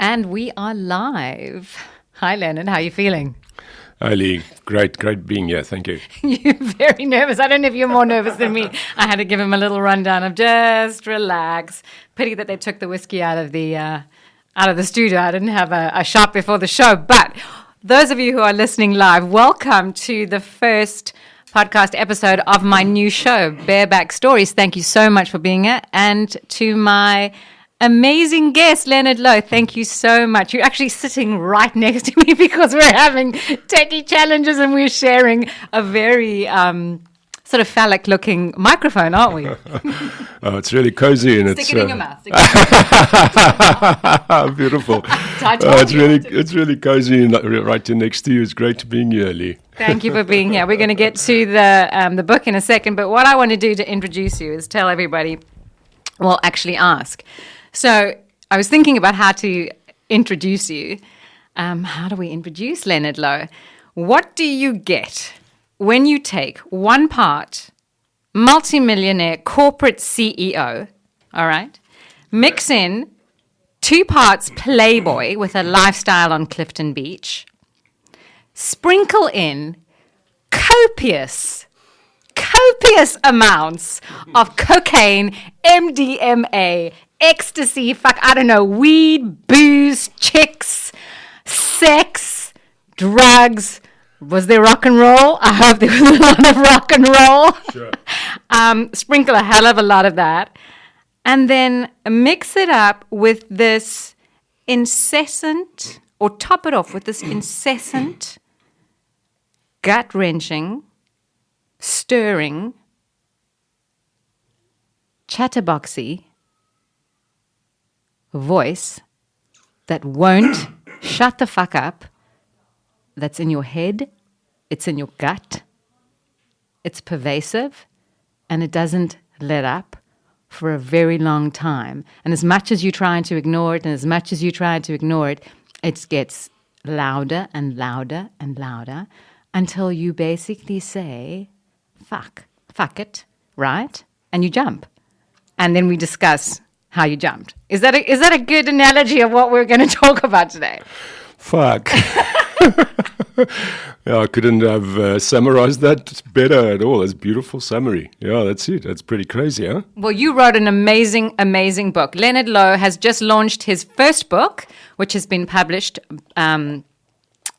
And we are live. Hi, Lenerd. How are you feeling? Hi, Leigh. Great being here. Thank you. You're very nervous. I don't know if you're more nervous than me. I had to give him a little rundown of just relax. Pity that they took the whiskey out of the studio. I didn't have a shot before the show. But those of you who are listening live, welcome to the first podcast episode of my new show, Bareback Stories. Thank you so much for being here. And to my amazing guest, Lenerd Louw, thank you so much. You're actually sitting right next to me because we're having techie challenges and we're sharing a very sort of phallic-looking microphone, aren't we? Oh, it's really cozy and Stick it in your mouth. Beautiful. It's really cozy and right here next to you. It's great to being here, Leigh. Thank you for being here. We're going to get to the book in a second, but what I want to do to introduce you is tell everybody, well, actually ask. So I was thinking about how to introduce you. How do we introduce Lenerd Louw? What do you get when you take one part multimillionaire corporate CEO, all right, mix in 2 parts playboy with a lifestyle on Clifton Beach, sprinkle in copious amounts of cocaine, MDMA, ecstasy, weed, booze, chicks, sex, drugs. Was there rock and roll? I hope there was a lot of rock and roll. Sure. Sprinkle a hell of a lot of that. And then mix it up with this incessant, or top it off with this incessant, gut-wrenching, stirring, chatterboxy voice that won't shut the fuck up, that's in your head, it's in your gut, it's pervasive, and it doesn't let up for a very long time. And as much as you're trying to ignore it, it gets louder and louder and louder until you basically say, fuck it, right? And you jump. And then we discuss how you jumped. Is that a good analogy of what we're going to talk about today? Fuck. Yeah, I couldn't have summarized that better at all. It's a beautiful summary. Yeah, that's it. That's pretty crazy, huh? Well, you wrote an amazing, amazing book. Lenerd Louw has just launched his first book, which has been published by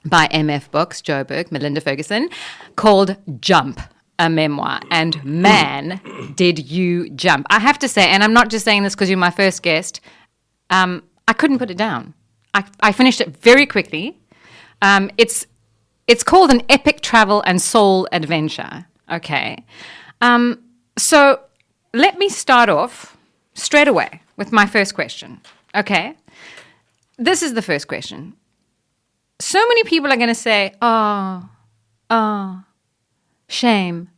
MF Books, Joburg, Melinda Ferguson, called Jump, a memoir. And man, did you jump. I have to say, and I'm not just saying this because you're my first guest, I couldn't put it down. I finished it very quickly. It's called an epic travel and soul adventure. Okay. So let me start off straight away with my first question. Okay. This is the first question. So many people are going to say, oh, shame.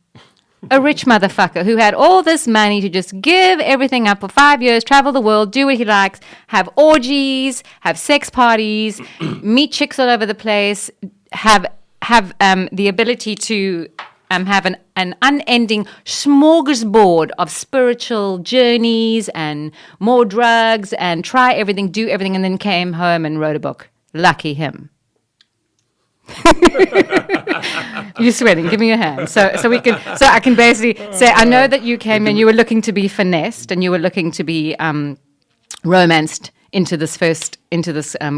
A rich motherfucker who had all this money to just give everything up for 5 years, travel the world, do what he likes, have orgies, have sex parties, meet chicks all over the place, have the ability to have an unending smorgasbord of spiritual journeys and more drugs and try everything, do everything, and then came home and wrote a book. Lucky him. You're sweating. Give me your hand. So I can basically say, I know that you came and you were looking to be finessed and you were looking to be romanced into this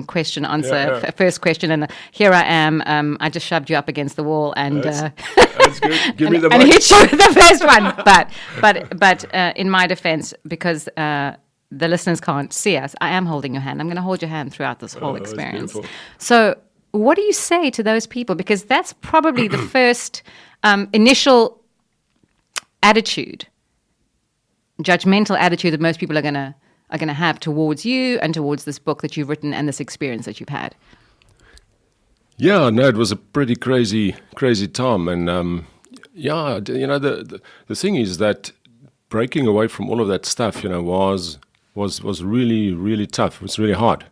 question answer, first question, and here I am. I just shoved you up against the wall and that's good. Give me the and mic. hit you with the first one. But in my defense, because the listeners can't see us, I am holding your hand. I'm going to hold your hand throughout this whole experience. So, what do you say to those people? Because that's probably the first initial attitude, judgmental attitude that most people are going to have towards you and towards this book that you've written and this experience that you've had. Yeah, no, it was a pretty crazy time, and the thing is that breaking away from all of that stuff, was really, really tough. It was really hard.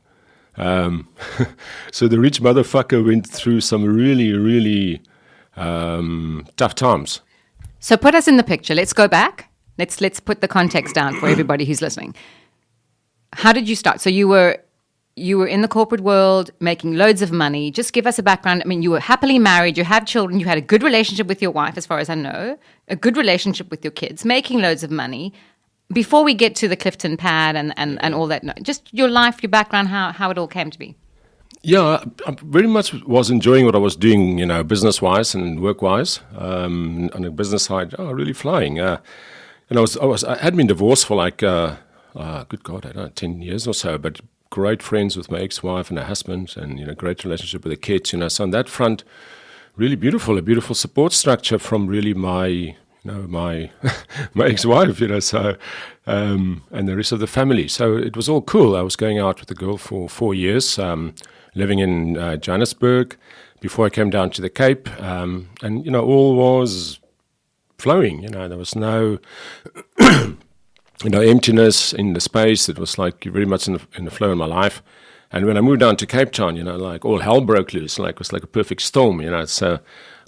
So the rich motherfucker went through some really, really tough times. So put us in the picture. Let's go back. Let's put the context down for everybody who's listening. How did you start? So you were you were in the corporate world making loads of money. Just give us a background. I mean, you were happily married, you had children, you had a good relationship with your wife, as far as I know, a good relationship with your kids, making loads of money. Before we get to the Clifton pad and all that, no, just your life, your background, how it all came to be. Yeah, I very much was enjoying what I was doing, business-wise and work-wise. On the business side, really flying. And I had been divorced for like, good God, I don't know, 10 years or so, but great friends with my ex-wife and her husband, and great relationship with the kids. So on that front, really beautiful, a beautiful support structure from really my my ex-wife, so and the rest of the family. So it was all cool. I was going out with the girl for 4 years, living in Johannesburg before I came down to the Cape, and all was flowing. There was no emptiness in the space. It was like very much in the flow of my life. And when I moved down to Cape Town, like all hell broke loose. Like it was like a perfect storm. So I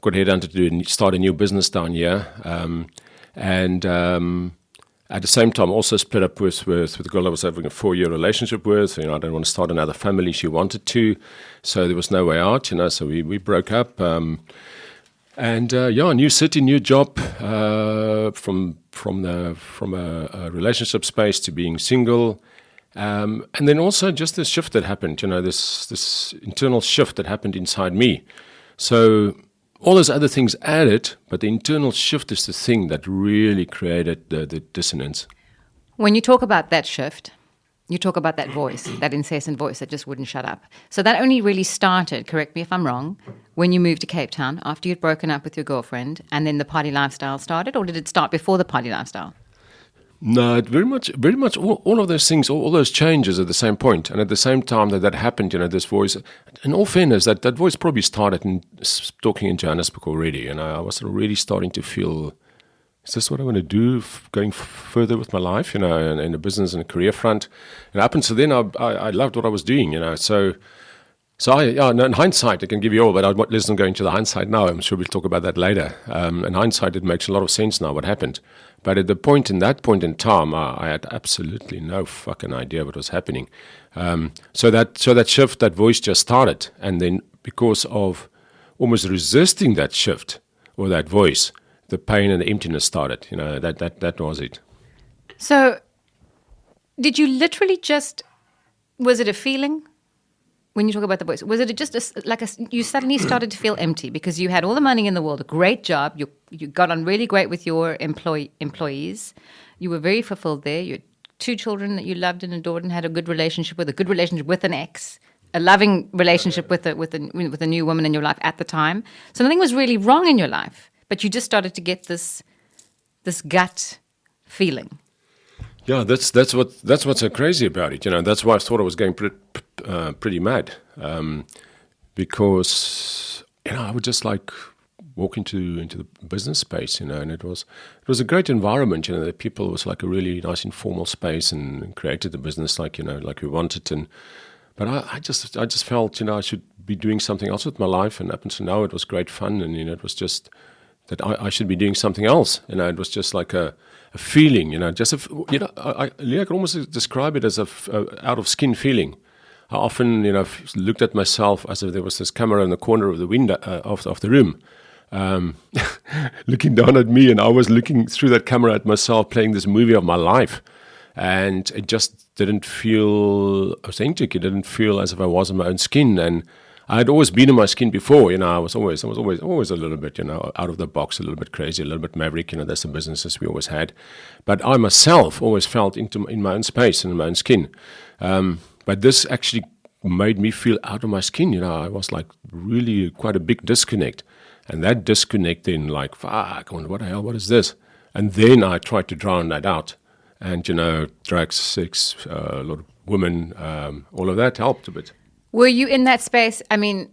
got head down to start a new business down here, and at the same time also split up with the girl I was having a 4-year relationship with. I didn't want to start another family. She wanted to, so there was no way out. So we broke up. And new city, new job, from a relationship space to being single, and then also just this shift that happened. This internal shift that happened inside me. So all those other things added, but the internal shift is the thing that really created the dissonance. When you talk about that shift, you talk about that voice, that incessant voice that just wouldn't shut up. So that only really started, correct me if I'm wrong, when you moved to Cape Town after you'd broken up with your girlfriend, and then the party lifestyle started, or did it start before the party lifestyle? No, very much all of those things, all those changes at the same point. And at the same time that happened, this voice, in all fairness, that voice probably started talking in Johannesburg already. I was already starting to feel, is this what I want to do going further with my life, in the business and the career front? And up until then, I loved what I was doing, So in hindsight, I can give you all, but I wasn't going to the hindsight now. I'm sure we'll talk about that later. In hindsight, it makes a lot of sense now what happened. But at that point in time, I had absolutely no fucking idea what was happening. So that shift, that voice just started. And then because of almost resisting that shift or that voice, the pain and the emptiness started. That was it. So did you literally was it a feeling? When you talk about the voice, was it just you suddenly started to feel empty because you had all the money in the world, a great job, you got on really great with your employees, you were very fulfilled there, you had 2 children that you loved and adored and had a good relationship with an ex, a loving relationship with a new woman in your life at the time. So nothing was really wrong in your life, but you just started to get this gut feeling. Yeah, that's what's so crazy about it. That's why I thought I was going pretty mad, because I would just like walk into the business space, and it was a great environment. The people, was like a really nice informal space, and created the business like we wanted. But I just felt I should be doing something else with my life, and up until now it was great fun, and it was just that I should be doing something else. It was just like a feeling, Leigh, I can almost describe it as a out of skin feeling. I often, looked at myself as if there was this camera in the corner of the window of the room, looking down at me, and I was looking through that camera at myself, playing this movie of my life, and it just didn't feel authentic. It didn't feel as if I was in my own skin, and I had always been in my skin before. I was always a little bit, out of the box, a little bit crazy, a little bit maverick. That's the businesses we always had. But I myself always felt in my own space and in my own skin. But this actually made me feel out of my skin. I was like really quite a big disconnect. And that disconnect then like, fuck, what the hell, what is this? And then I tried to drown that out. And, drugs, sex, a lot of women, all of that helped a bit. Were you in that space? I mean,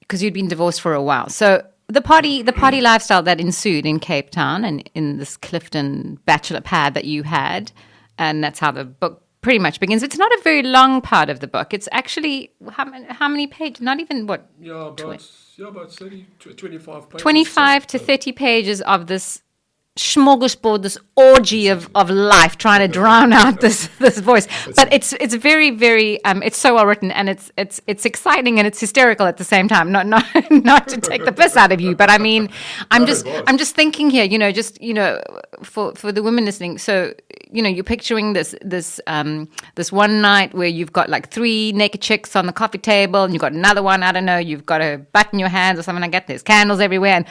because you'd been divorced for a while. So the party lifestyle that ensued in Cape Town and in this Clifton bachelor pad that you had, and that's how the book pretty much begins. It's not a very long part of the book. It's actually, how many pages? Not even, what? Yeah, about 30, 25 pages. 25 to 30 pages of this smorgasbord, this orgy of life trying to drown out this voice. But it's very, very it's so well written, and it's exciting and it's hysterical at the same time. Not to take the piss out of you, but I mean, I'm just thinking here, for the women listening. So you're picturing this one night where you've got like 3 naked chicks on the coffee table, and you've got another one, I don't know, you've got a butt in your hands or something like that. There's candles everywhere, and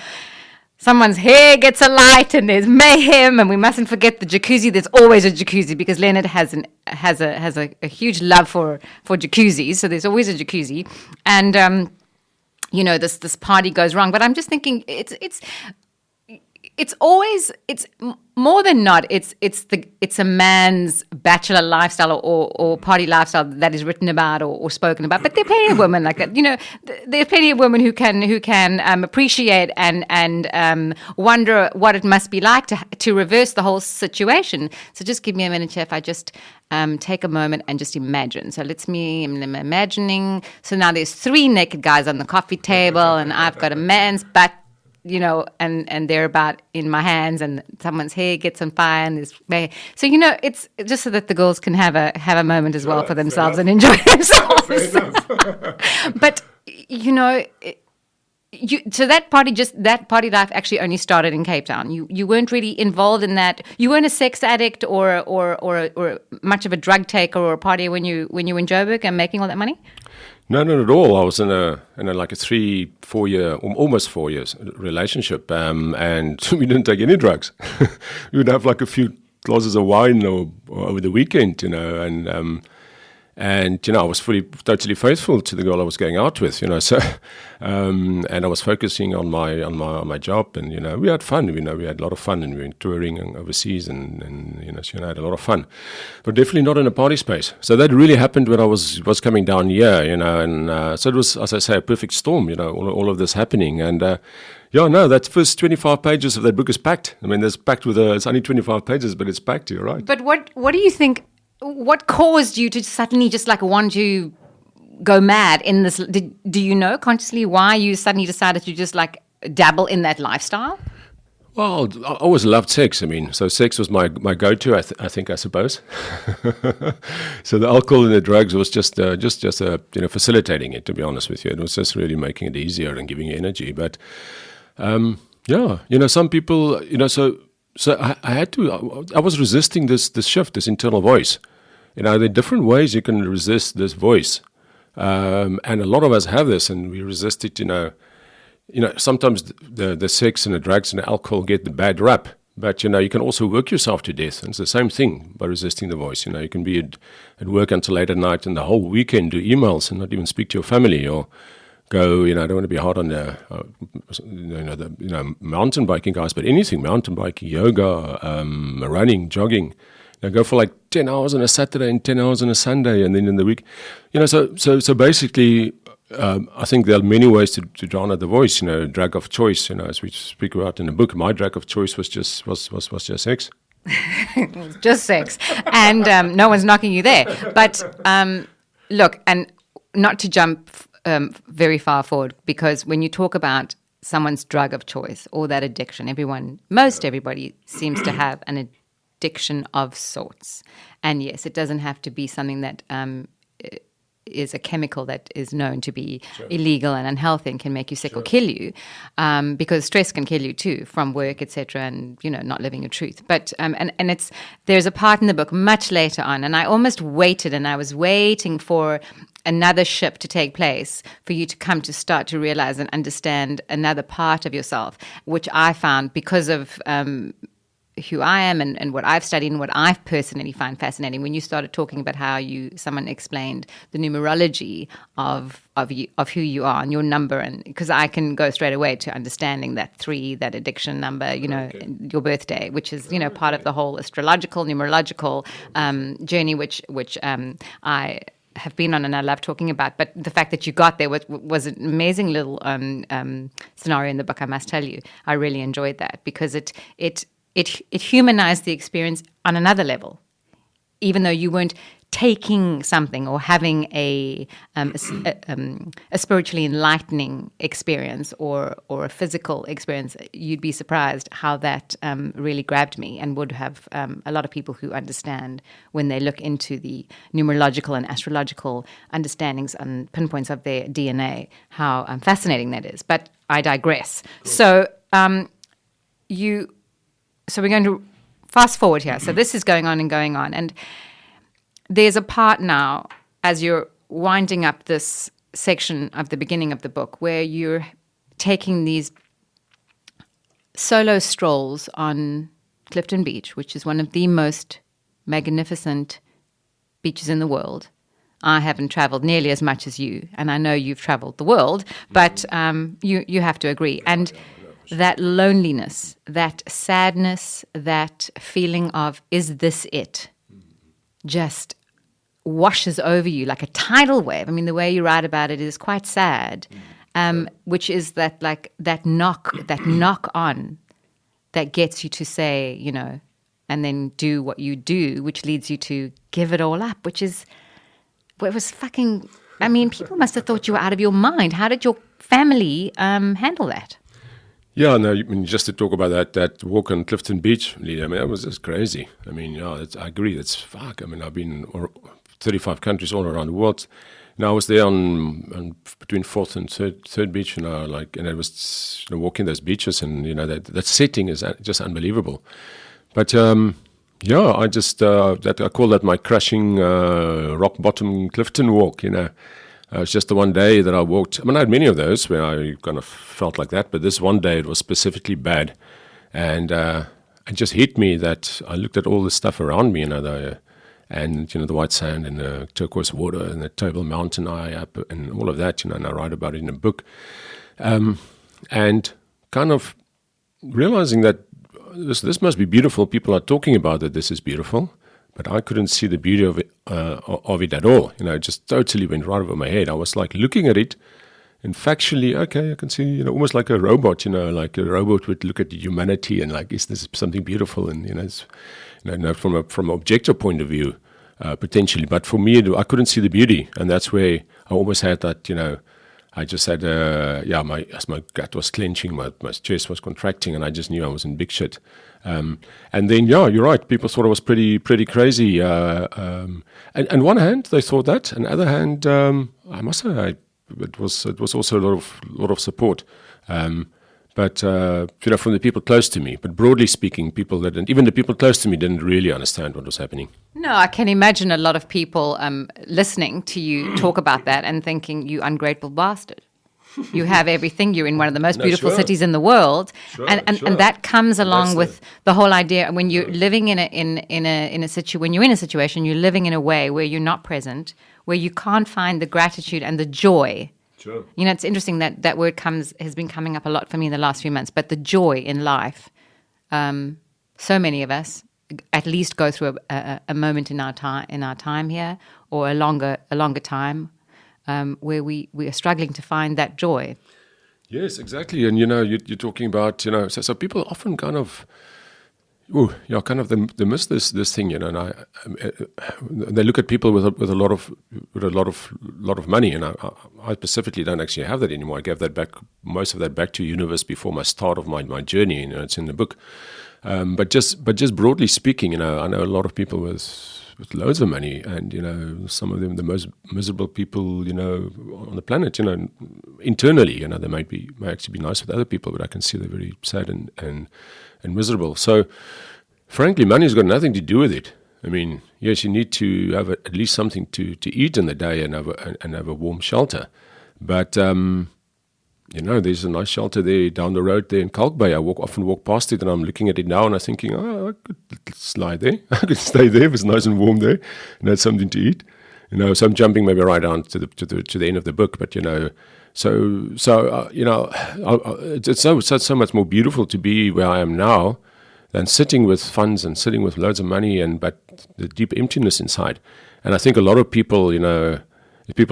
someone's hair gets alight, and there's mayhem, and we mustn't forget the jacuzzi. There's always a jacuzzi because Lenerd has a huge love for jacuzzis, so there's always a jacuzzi, and this party goes wrong. But I'm just thinking, it's more than not, it's a man's bachelor lifestyle or party lifestyle that is written about or spoken about. But there are plenty of women like that. There are plenty of women who can appreciate and wonder what it must be like to reverse the whole situation. So just give me a minute, Chef. I just take a moment and just imagine. So I'm imagining. So now there's 3 naked guys on the coffee table, and I've got a man's butt, and they're about in my hands, and someone's hair gets on fire, and there's so it's just so that the girls can have a moment as well for themselves and enjoy themselves. But so that party life actually only started in Cape Town. You weren't really involved in that. You weren't a sex addict or much of a drug taker or a partier when you were in Joburg and making all that money. No, not at all. I was in a like a 3-4 year, almost 4 years relationship, and we didn't take any drugs. We would have like a few glasses of wine or over the weekend, and I was totally faithful to the girl I was going out with, So, and I was focusing on my job, and we had fun. We had a lot of fun, and we were touring overseas, and I had a lot of fun, but definitely not in a party space. So that really happened when I was coming down here, and so it was, as I say, a perfect storm, all of this happening, and. That first 25 pages of that book is packed. I mean, it's only 25 pages, but it's packed. You're right. But what do you think? What caused you to suddenly just like want to go mad in this? Do you know consciously why you suddenly decided to just like dabble in that lifestyle? Well, I always loved sex. I mean, so sex was my go-to. I suppose. So the alcohol and the drugs was just facilitating it. To be honest with you, it was just really making it easier and giving you energy. But some people, so I was resisting this shift, this internal voice. There are different ways you can resist this voice, and a lot of us have this, and we resist it. Sometimes the sex and the drugs and the alcohol get the bad rap, but you can also work yourself to death. And it's the same thing by resisting the voice. You can be at work until late at night, and the whole weekend do emails and not even speak to your family, or go. I don't want to be hard on the mountain biking guys, but anything, mountain biking, yoga, running, jogging. Go for like 10 hours on a Saturday and 10 hours on a Sunday, and then in the week, so basically, I think there are many ways to drown out the voice. Drug of choice. As we speak about in the book, my drug of choice was just sex. Just sex, and no one's knocking you there. But look, and not to jump very far forward, because when you talk about someone's drug of choice or that addiction, everybody seems to have an addiction of sorts. And yes, it doesn't have to be something that is a chemical that is known to be illegal and unhealthy and can make you sick or kill you, because stress can kill you too, from work, etc., and not living your truth. But and there's a part in the book much later on, and I almost waited, and I was waiting for another shift to take place for you to come to start to realize and understand another part of yourself, which I found because of who I am and what I've studied and what I personally find fascinating. When you started talking about how someone explained the numerology of who you are and your number, and because I can go straight away to understanding that 3, that addiction number, your birthday, which is part of the whole astrological, numerological journey, which I have been on and I love talking about. But the fact that you got there was an amazing little scenario in the book, I must tell you. I really enjoyed that because it humanized the experience on another level, even though you weren't taking something or having a spiritually enlightening experience or a physical experience, you'd be surprised how that really grabbed me, and would have a lot of people who understand when they look into the numerological and astrological understandings and pinpoints of their DNA, how fascinating that is. But I digress. So we're going to fast forward here. So this is going on, and there's a part now, as you're winding up this section of the beginning of the book, where you're taking these solo strolls on Clifton Beach, which is one of the most magnificent beaches in the world. I haven't traveled nearly as much as you, and I know you've traveled the world, but you have to agree. And that loneliness, that sadness, that feeling of, is this it? Just washes over you like a tidal wave. I mean, the way you write about it is quite sad, which is that knock on that gets you to say, and then do what you do, which leads you to give it all up, which is, it was fucking, I mean, people must have thought you were out of your mind. How did your family handle that? Yeah, no, just to talk about that walk on Clifton Beach, Leigh, I mean, that was just crazy. I mean, I agree, that's fuck. I mean, I've been in 35 countries all around the world. I was there on between fourth and third beach, and it was walking those beaches, and that setting is just unbelievable. But I just I call that my crashing rock bottom Clifton walk. It was just the one day that I walked. I mean, I had many of those where I kind of felt like that, but this one day it was specifically bad. And it just hit me that I looked at all the stuff around me, the white sand and the turquoise water and the Table Mountain eye up and all of that, and I write about it in a book. And kind of realizing that this must be beautiful. People are talking about that this is beautiful. But I couldn't see the beauty of it at all. It just totally went right over my head. I was like looking at it, and factually, okay, I can see, almost like a robot. Like a robot would look at humanity and like, is this something beautiful? And it's, from an objective point of view, potentially. But for me, I couldn't see the beauty, and that's where I almost had that. I just had, my gut was clenching, my chest was contracting, and I just knew I was in big shit. And then, you're right. People thought I was pretty crazy. And one hand, they thought that. And the other hand, I must say, it was also a lot of support. But from the people close to me. But broadly speaking, even the people close to me didn't really understand what was happening. No, I can imagine a lot of people listening to you talk about that and thinking, you ungrateful bastard. You have everything. You're in one of the most beautiful cities in the world, and that comes along with the whole idea. When you're living in a situation, you're living in a way where you're not present, where you can't find the gratitude and the joy. Sure. It's interesting that word has been coming up a lot for me in the last few months. But the joy in life, so many of us at least go through a moment in our time here, or a longer time. Where we are struggling to find that joy. Yes, exactly. And you're talking about so people often kind of they miss this thing, and they look at people with a lot of money, and I specifically don't actually have that anymore. I gave most of that back to universe before my start of my journey. It's in the book. But just broadly speaking, I know a lot of people with loads of money, and some of them the most miserable people on the planet. Internally, they may actually be nice with other people, but I can see they're very sad and miserable. So, frankly, money's got nothing to do with it. I mean, yes, you need to have at least something to eat in the day and have a warm shelter, but there's a nice shelter there down the road there in Kalk Bay. I often walk past it, and I'm looking at it now, and I'm thinking, I could slide there. I could stay there if it's nice and warm there, and have something to eat. So I'm jumping maybe right down to the end of the book, but it's so much more beautiful to be where I am now than sitting with funds and sitting with loads of money, but the deep emptiness inside. And I think a lot of people,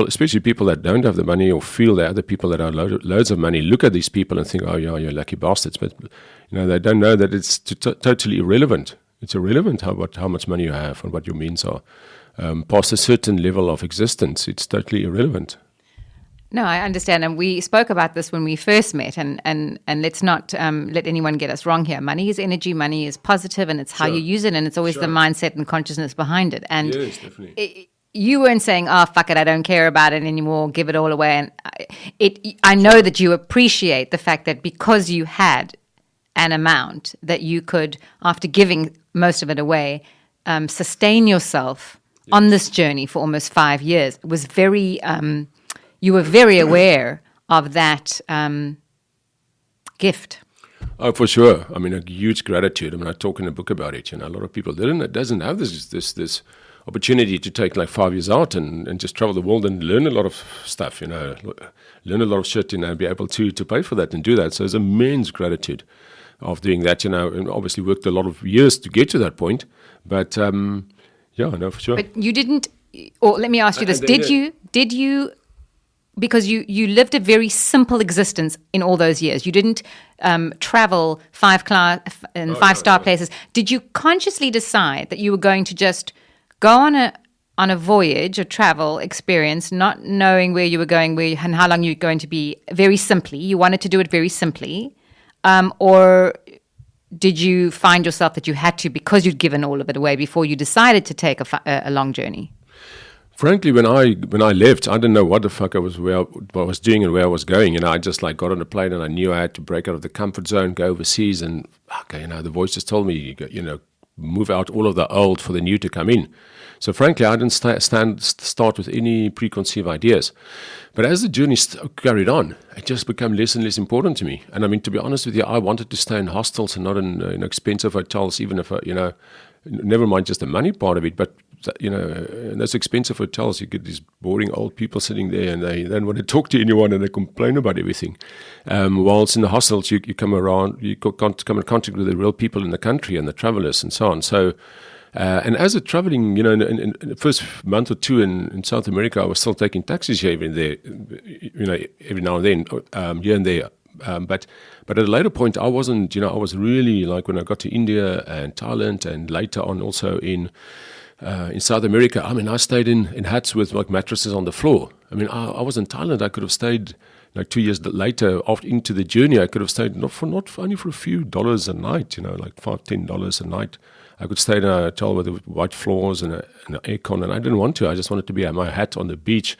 especially people that don't have the money or feel that other people that have loads of money look at these people and think, oh, yeah, you're lucky bastards. But, they don't know that it's totally irrelevant. It's irrelevant how much money you have and what your means are. past a certain level of existence, it's totally irrelevant. No, I understand. And we spoke about this when we first met. And let's not let anyone get us wrong here. Money is energy, money is positive, and it's how you use it. And it's always the mindset and consciousness behind it. And yes, definitely. You weren't saying, oh, fuck it, I don't care about it anymore, give it all away. And I know that you appreciate the fact that because you had an amount that you could, after giving most of it away, sustain yourself on this journey for almost 5 years. It was very... you were very aware of that gift. Oh, for sure. I mean, a huge gratitude. I mean, I talk in the book about it. A lot of people doesn't have this opportunity to take like 5 years out and just travel the world and learn a lot of stuff. Learn a lot of shit. And be able to pay for that and do that. So there's immense gratitude of doing that. And obviously worked a lot of years to get to that point. But for sure. But you didn't. Or let me ask you this: Did you? Because you lived a very simple existence in all those years. You didn't travel five-star places. Did you consciously decide that you were going to just go on a voyage, a travel experience, not knowing where you were going, and how long you were going to be? Very simply, you wanted to do it very simply, or did you find yourself that you had to because you'd given all of it away before you decided to take a long journey? Frankly, when I left, I didn't know what the fuck what I was doing and where I was going. I just like got on a plane and I knew I had to break out of the comfort zone, go overseas, and the voice just told me, move out all of the old for the new to come in. So frankly, I didn't start with any preconceived ideas. But as the journey carried on, it just became less and less important to me. And I mean, to be honest with you, I wanted to stay in hostels and not in expensive hotels, even if never mind just the money part of it, but in those expensive hotels, you get these boring old people sitting there, and they don't want to talk to anyone, and they complain about everything. Whilst in the hostels, you come around, you come in contact with the real people in the country and the travelers and so on. So, and as a traveling, in the first month or two in South America, I was still taking taxis here and there, every now and then, here and there. But at a later point, I wasn't, I was really like when I got to India and Thailand, and later on also in South America. I mean, I stayed in huts with like mattresses on the floor. I mean, I was in Thailand. I could have stayed like 2 years later, after into the journey. I could have stayed only for a few dollars a night. Like $5-10 a night. I could stay in a hotel with white floors and an aircon, and I didn't want to. I just wanted to be at my hut on the beach,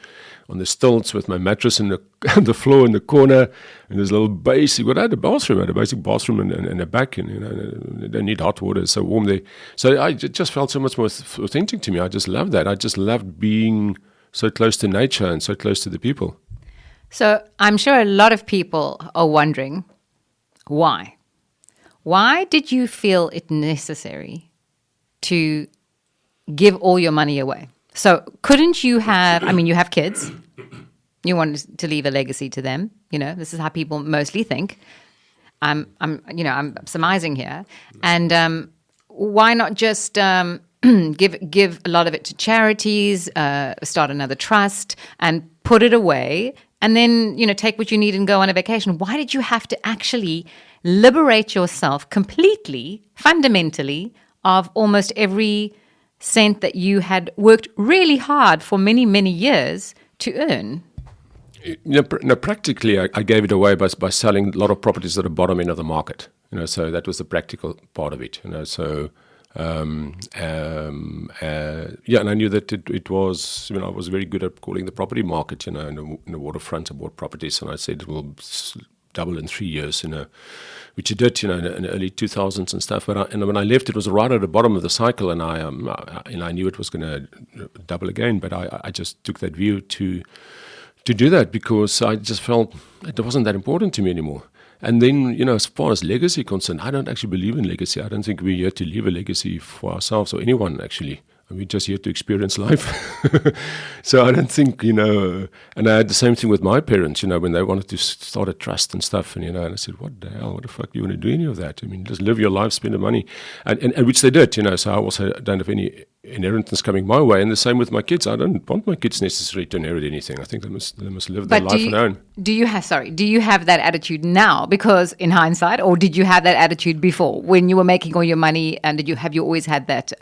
on the stilts with my mattress on the floor in the corner, and there's a little basic. Well, I had a basic bathroom and a back, and they don't need hot water. It's so warm there. So it just felt so much more authentic to me. I just loved that. I just loved being so close to nature and so close to the people. So I'm sure a lot of people are wondering why. Why did you feel it necessary to give all your money away? So couldn't you have, you have kids, you wanted to leave a legacy to them, this is how people mostly think. I'm surmising here. And why not just give a lot of it to charities, start another trust and put it away, and then, take what you need and go on a vacation? Why did you have to actually liberate yourself completely, fundamentally, of almost every cent that you had worked really hard for many, many years to earn? Practically, I gave it away by selling a lot of properties at the bottom end of the market. So that was the practical part of it. So, and I knew that it was. I was very good at calling the property market. In the waterfront, I bought properties, and I said it will double in 3 years, which it did, in the early 2000s and stuff. But when I left, it was right at the bottom of the cycle, and I knew it was going to double again. But I just took that view to do that because I just felt it wasn't that important to me anymore. And then, as far as legacy concerned, I don't actually believe in legacy. I don't think we're here to leave a legacy for ourselves or anyone, actually. We're just here to experience life. So I don't think, and I had the same thing with my parents, when they wanted to start a trust and stuff. And, and I said, what the hell, what the fuck do you want to do any of that? Just live your life, spend the money. And which they did, so I also don't have any inheritance coming my way. And the same with my kids. I don't want my kids necessarily to inherit anything. I think they must live their life on their own. Do you have that attitude now? Because in hindsight, or did you have that attitude before when you were making all your money? And have you always had that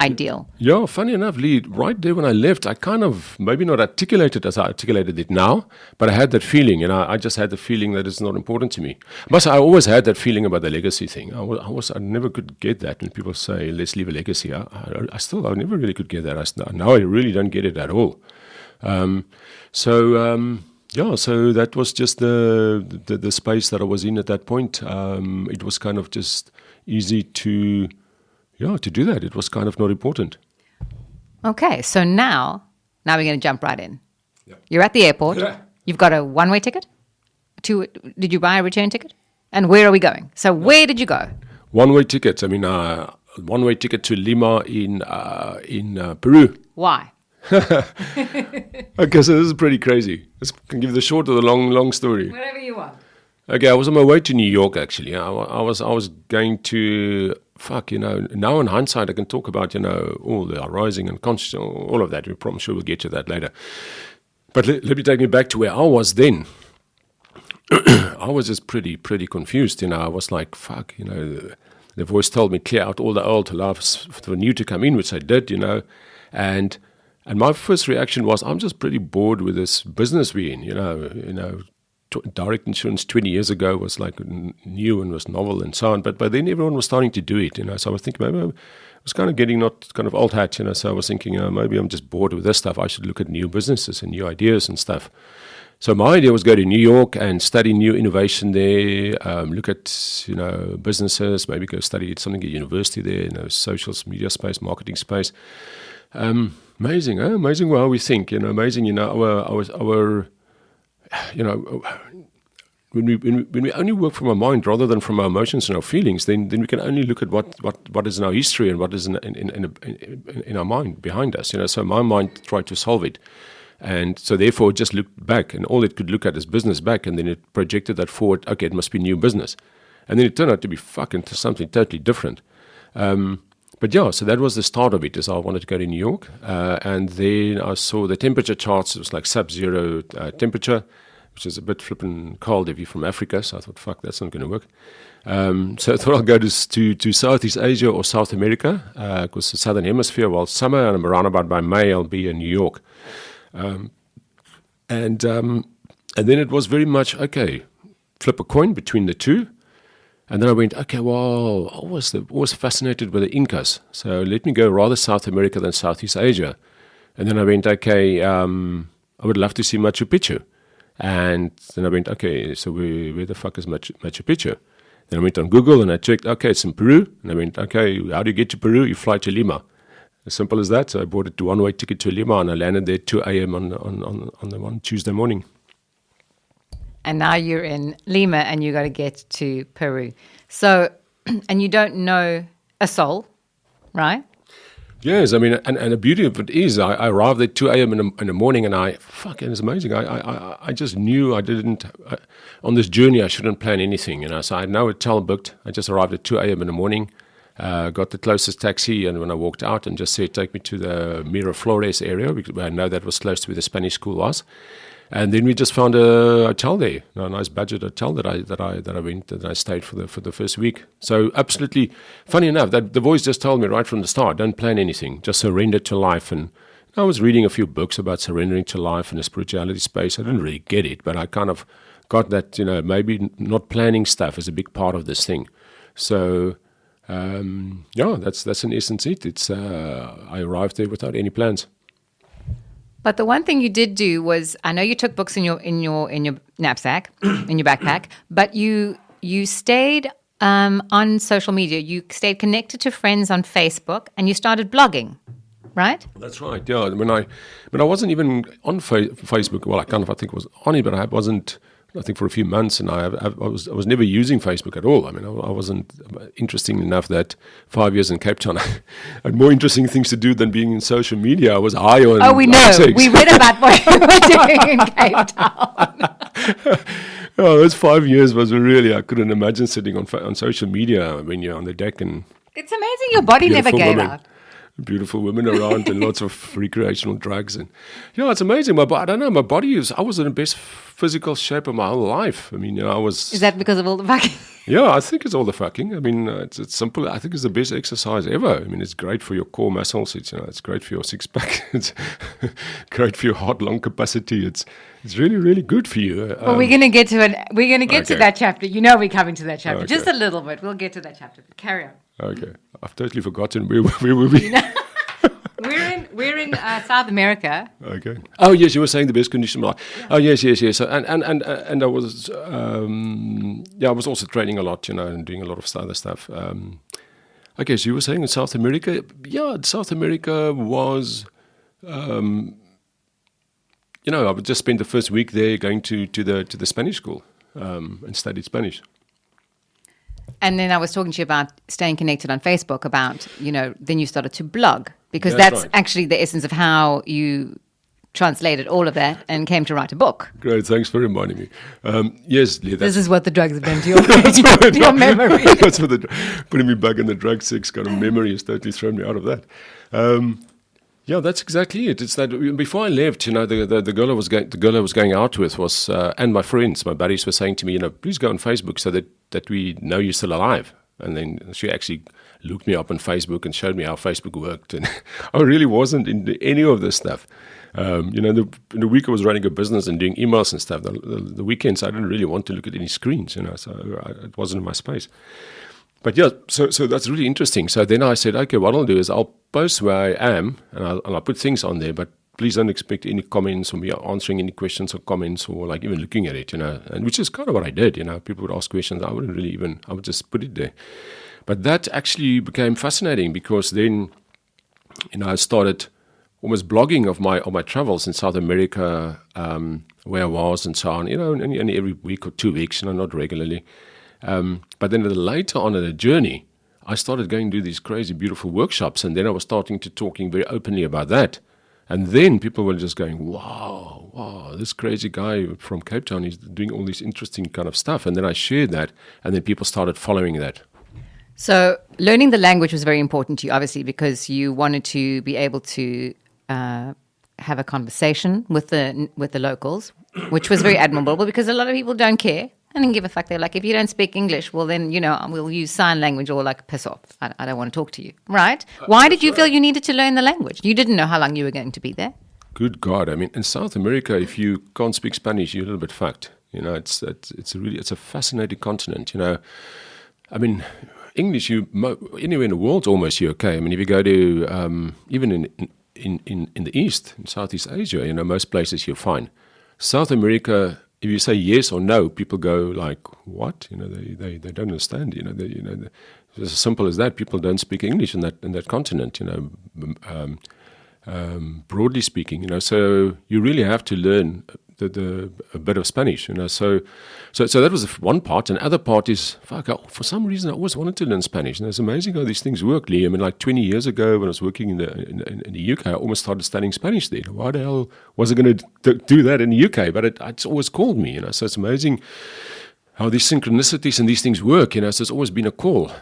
ideal. Yeah, funny enough, Lee, right there when I left, I kind of maybe not articulated as I articulated it now, but I had that feeling, and I just had the feeling that it's not important to me. But I always had that feeling about the legacy thing. I never could get that when people say, let's leave a legacy. I never really could get that. Now I really don't get it at all. So that was just the space that I was in at that point. It was kind of just easy to do that. It was kind of not important. Okay, so now we're going to jump right in. Yeah. You're at the airport. Yeah. You've got a one-way ticket? Did you buy a return ticket? And where are we going? So where did you go? One-way ticket. I mean, one-way ticket to Lima in Peru. Why? Okay, so this is pretty crazy. Let's give the short or the long story. Whatever you want. Okay, I was on my way to New York, actually. I was going to, now in hindsight, I can talk about, all the arising and conscious, all of that. I'm sure we'll get to that later. But let me take me back to where I was then. I was just pretty confused, I was like, the voice told me, clear out all the old to allow for new to come in, which I did, and my first reaction was, I'm just pretty bored with this business we're in, direct insurance 20 years ago was like new and was novel and so on, but by then everyone was starting to do it, so I was thinking maybe I was kind of getting not kind of old hat, so I was thinking, maybe I'm just bored with this stuff. I should look at new businesses and new ideas and stuff. So my idea was go to New York and study new innovation there, look at, businesses, maybe go study something at university there, social media space, marketing space. Amazing how we think, amazing, our when we only work from our mind rather than from our emotions and our feelings, then we can only look at what is in our history and what is in our mind behind us. So my mind tried to solve it, and so therefore it just looked back, and all it could look at is business back, and then it projected that forward. Okay, it must be new business, and then it turned out to be something totally different. But yeah, so that was the start of it, is I wanted to go to New York, and then I saw the temperature charts. It was like sub-zero temperature, which is a bit flippin' cold if you're from Africa, so I thought, that's not going to work. So I thought I'll go to Southeast Asia or South America, because the Southern Hemisphere, well, summer, and around about by May, I'll be in New York. And then it was very much, okay, flip a coin between the two. And then I went, okay, well, I was fascinated with the Incas, so let me go rather South America than Southeast Asia. And then I went, okay, I would love to see Machu Picchu. And then I went, okay, so where the fuck is Machu Picchu? Then I went on Google and I checked, okay, it's in Peru. And I went, okay, how do you get to Peru? You fly to Lima. As simple as that. So I bought a one-way ticket to Lima, and I landed there 2 a.m. on the one Tuesday morning. And now you're in Lima and you got to get to Peru. So, and you don't know a soul, right? Yes, I mean, and the beauty of it is, I arrived at 2 a.m. in the morning, and it's amazing. I just knew on this journey I shouldn't plan anything, So I had no hotel booked. I just arrived at 2 a.m. in the morning, got the closest taxi, and when I walked out and just said, take me to the Miraflores area, because I know that was close to where the Spanish school was. And then we just found a hotel there, a nice budget hotel that I stayed for the first week. So absolutely, funny enough, that the voice just told me right from the start, don't plan anything, just surrender to life. And I was reading a few books about surrendering to life in the spirituality space. I didn't really get it, but I kind of got that, maybe not planning stuff is a big part of this thing. So that's in essence it. It's I arrived there without any plans. But the one thing you did do was, I know you took books in your knapsack, in your backpack, but you stayed on social media. You stayed connected to friends on Facebook, and you started blogging, right? That's right. Yeah. When I wasn't even on Facebook. Well, I think I was on it, but I wasn't. I think for a few months, and I was never using Facebook at all. I mean, I wasn't interesting enough that 5 years in Cape Town, I had more interesting things to do than being in social media. I was high on. Oh, we know. Sex. We read about what you were doing in Cape Town. Oh, those 5 years was really, I couldn't imagine sitting on social media when you're on the deck and. It's amazing your body never gave out. Beautiful women around and lots of recreational drugs, and it's amazing. I don't know. My body I was in the best physical shape of my whole life. I mean, I was. Is that because of all the fucking? Yeah, I think it's all the fucking. I mean, it's simple. I think it's the best exercise ever. I mean, it's great for your core muscles. It's great for your six pack. It's great for your heart lung capacity. It's really really good for you. Well, we're going to get to it. We're going to get to Okay. that chapter. You know, we're coming to that chapter. Okay. Just a little bit. We'll get to that chapter. But carry on. Okay, I've totally forgotten where we'll be. We're in South America. Okay. Oh yes, you were saying the best condition of life. Yeah. Oh yes. So, and I was I was also training a lot, and doing a lot of other stuff. Okay, so you were saying in South America. Yeah, South America was. I would just spend the first week there, going to the Spanish school and studied Spanish. And then I was talking to you about staying connected on Facebook about, then you started to blog because That's that's right. actually the essence of how you translated all of that and came to write a book. Great, thanks for reminding me. Yes, Leigh, This that's is what the drugs have done to your memory. that's what putting me back in the drug sex kind of memory has totally thrown me out of that. Yeah, that's exactly it. It's that before I left, the girl I was going out with was, and my friends, my buddies were saying to me, please go on Facebook so that we know you're still alive. And then she actually looked me up on Facebook and showed me how Facebook worked. And I really wasn't into any of this stuff. In the week I was running a business and doing emails and stuff. The weekends I didn't really want to look at any screens, so it wasn't in my space. But yeah, so that's really interesting. So then I said, okay, what I'll do is I'll post where I am and I'll put things on there, but please don't expect any comments or me answering any questions or comments or like even looking at it, and which is kind of what I did. People would ask questions. I wouldn't really I would just put it there. But that actually became fascinating because then, I started almost blogging of my travels in South America, where I was and so on, and every week or 2 weeks, not regularly. But then later on in the journey, I started going to do these crazy, beautiful workshops, and then I was talking very openly about that. And then people were just going, wow, this crazy guy from Cape Town is doing all this interesting kind of stuff. And then I shared that, and then people started following that. So learning the language was very important to you, obviously, because you wanted to be able to have a conversation with the locals, which was very admirable because a lot of people don't care. I didn't give a fuck. They're like, if you don't speak English, well, then, we'll use sign language or like piss off. I don't want to talk to you. Right? Why did you feel you needed to learn the language? You didn't know how long you were going to be there. Good God. I mean, in South America, if you can't speak Spanish, you're a little bit fucked. It's a fascinating continent. I mean, English, anywhere in the world almost you're okay. I mean, if you go to, even in the East, in Southeast Asia, most places you're fine. South America, if you say yes or no, people go like, what? They don't understand. It's as simple as that. People don't speak English in that continent. Broadly speaking. So you really have to learn a bit of Spanish. So that was one part. And the other part is, for some reason I always wanted to learn Spanish. And it's amazing how these things work, Leigh. I mean, like 20 years ago when I was working in the UK, I almost started studying Spanish there. Why the hell was I going to do that in the UK? But it's always called me. So it's amazing how these synchronicities and these things work. So it's always been a call.